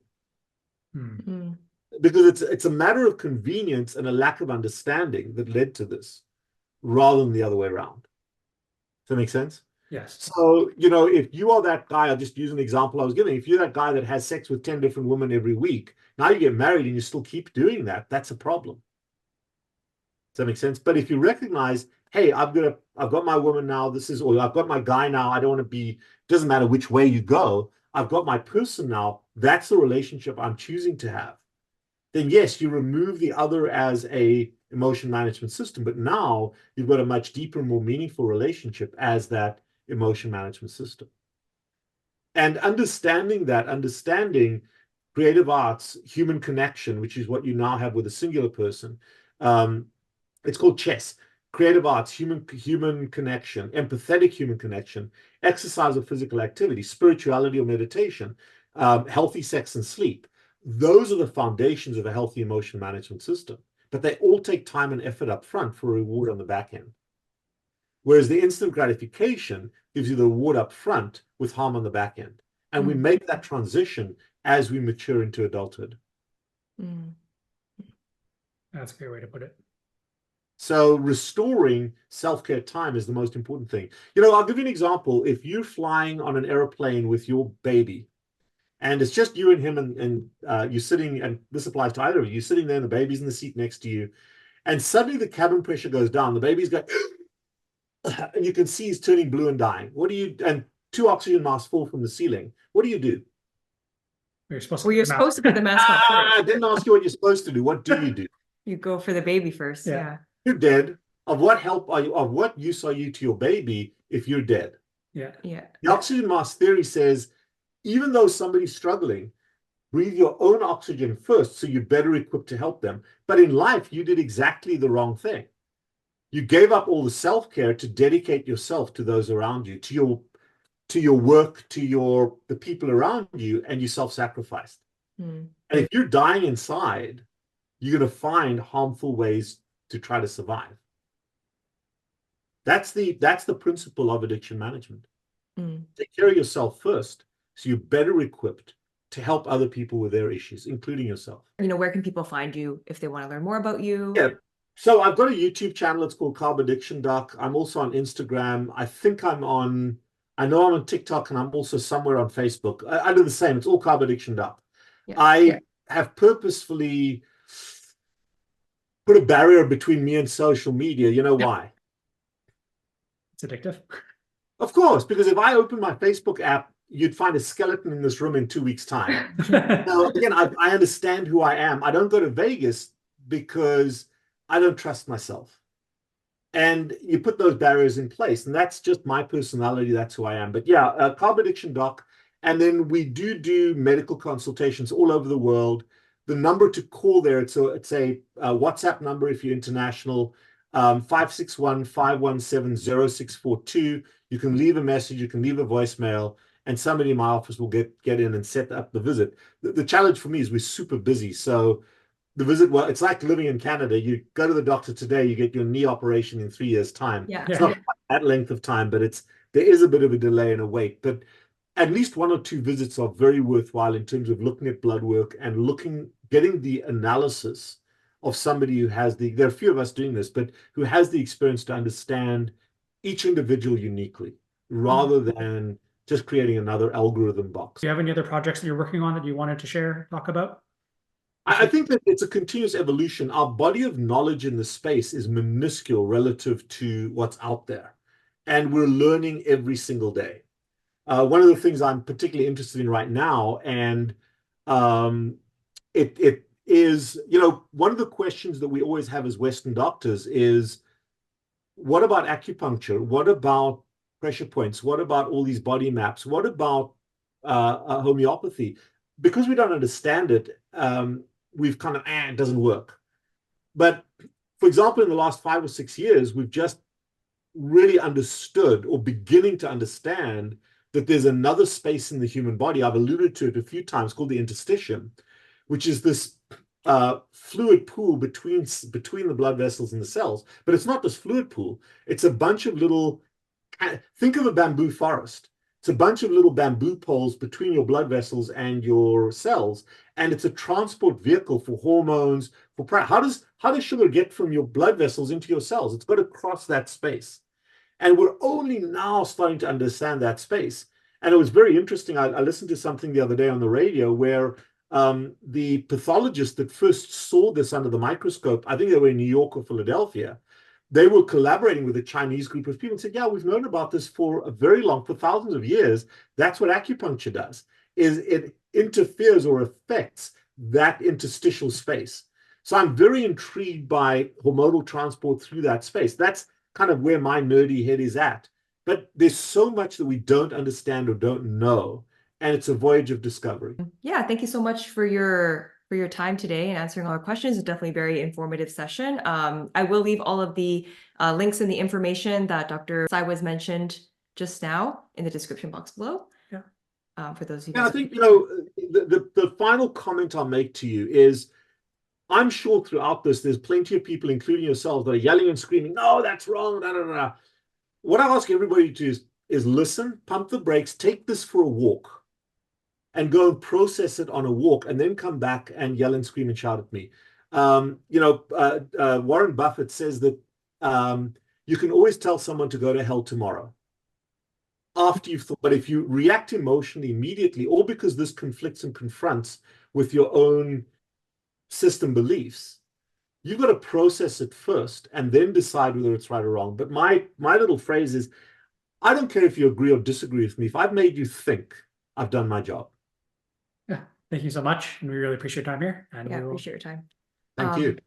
Because it's a matter of convenience and a lack of understanding that led to this, rather than the other way around. Does that make sense? Yes. So, if you are that guy, I'll just use an example I was giving. If you're that guy that has sex with 10 different women every week, now you get married and you still keep doing that, that's a problem. Does that make sense? But if you recognize, hey, I've got my woman now, or I've got my guy now, I don't want to be, doesn't matter which way you go, I've got my person now, that's the relationship I'm choosing to have. Then yes, you remove the other as a emotion management system, but now you've got a much deeper, more meaningful relationship as that emotion management system. And understanding creative arts, human connection, which is what you now have with a singular person. It's called chess. Creative arts, human connection, empathetic human connection, exercise or physical activity, spirituality or meditation, healthy sex and sleep. Those are the foundations of a healthy emotion management system. But they all take time and effort up front for a reward on the back end. Whereas the instant gratification gives you the reward up front with harm on the back end. And we make that transition as we mature into adulthood. That's a great way to put it. So restoring self-care time is the most important thing. I'll give you an example. If you're flying on an airplane with your baby, and it's just you and him, and you're sitting, and this applies to either of you, you're sitting there and the baby's in the seat next to you, and suddenly the cabin pressure goes down, the baby's going, and you can see he's turning blue and dying. And 2 oxygen masks fall from the ceiling. What do you do? You're supposed to put the mask on. I didn't ask you what you're supposed to do. What do you do? You go for the baby first. Yeah. You're dead. Of what help are you? Of what use are you to your baby if you're dead? Yeah. The oxygen mask theory says, even though somebody's struggling, breathe your own oxygen first, so you're better equipped to help them. But in life, you did exactly the wrong thing. You gave up all the self-care to dedicate yourself to those around you, to your work, to the people around you, and you self-sacrificed. And if you're dying inside, you're going to find harmful ways to try to survive. That's the principle of addiction management. Take care of yourself first, so you're better equipped to help other people with their issues, including yourself. Where can people find you if they want to learn more about you? Yeah. So I've got a YouTube channel. It's called Carb Addiction Doc. I'm also on Instagram. I know I'm on TikTok, and I'm also somewhere on Facebook. I do the same. It's all Carb Addiction Doc. I have purposefully put a barrier between me and social media. You know why? It's addictive. Of course, because if I open my Facebook app, you'd find a skeleton in this room in 2 weeks' time. Now, again, I understand who I am. I don't go to Vegas because I don't trust myself. And you put those barriers in place, and that's just my personality. That's who I am. But yeah, Carb Addiction Doc. And then we do medical consultations all over the world. The number to call there, it's a WhatsApp number if you're international, 561-517-0642. You can leave a message, you can leave a voicemail, and somebody in my office will get in and set up the visit. The challenge for me is we're super busy. So the visit, well, it's like living in Canada. You go to the doctor today, you get your knee operation in 3 years' time. Yeah. It's not quite that length of time, but there is a bit of a delay and a wait. But at least 1 or 2 visits are very worthwhile in terms of looking at blood work and getting the analysis of somebody who has there are a few of us doing this, but who has the experience to understand each individual uniquely, rather than just creating another algorithm box. Do you have any other projects that you're working on that you wanted to share, talk about? I think that it's a continuous evolution. Our body of knowledge in the space is minuscule relative to what's out there, and we're learning every single day. One of the things I'm particularly interested in right now, and it is, one of the questions that we always have as Western doctors is, what about acupuncture? What about pressure points? What about all these body maps? What about homeopathy? Because we don't understand it, we've kind of, it doesn't work. But for example, in the last 5 or 6 years, we've just really understood, or beginning to understand, that there's another space in the human body. I've alluded to it a few times, called the interstitium, which is this fluid pool between the blood vessels and the cells. But it's not this fluid pool. It's a bunch of little, think of a bamboo forest. It's a bunch of little bamboo poles between your blood vessels and your cells, and it's a transport vehicle for hormones. How does sugar get from your blood vessels into your cells? It's got to cross that space, and we're only now starting to understand that space. And it was very interesting. I listened to something the other day on the radio where the pathologist that first saw this under the microscope, I think they were in New York or Philadelphia, they were collaborating with a Chinese group of people and said, yeah, we've known about this for thousands of years. That's what acupuncture does, is it interferes or affects that interstitial space. So I'm very intrigued by hormonal transport through that space. That's kind of where my nerdy head is at. But there's so much that we don't understand or don't know, and it's a voyage of discovery. Yeah, thank you so much for your time today and answering all our questions. It's definitely a very informative session. I will leave all of the links and the information that Dr. CYWES mentioned just now in the description box below. Yeah. For those of you. Yeah, I think, the final comment I'll make to you is, I'm sure throughout this, there's plenty of people, including yourselves, that are yelling and screaming, no, that's wrong, da, da, da. What I ask everybody to do is listen, pump the brakes, take this for a walk, and go and process it on a walk, and then come back and yell and scream and shout at me. Warren Buffett says that you can always tell someone to go to hell tomorrow after you've thought. But if you react emotionally immediately, or because this conflicts and confronts with your own system beliefs, you've got to process it first and then decide whether it's right or wrong. But my little phrase is, I don't care if you agree or disagree with me. If I've made you think, I've done my job. Yeah. Thank you so much. And we really appreciate your time here. And yeah, appreciate your time. Thank you.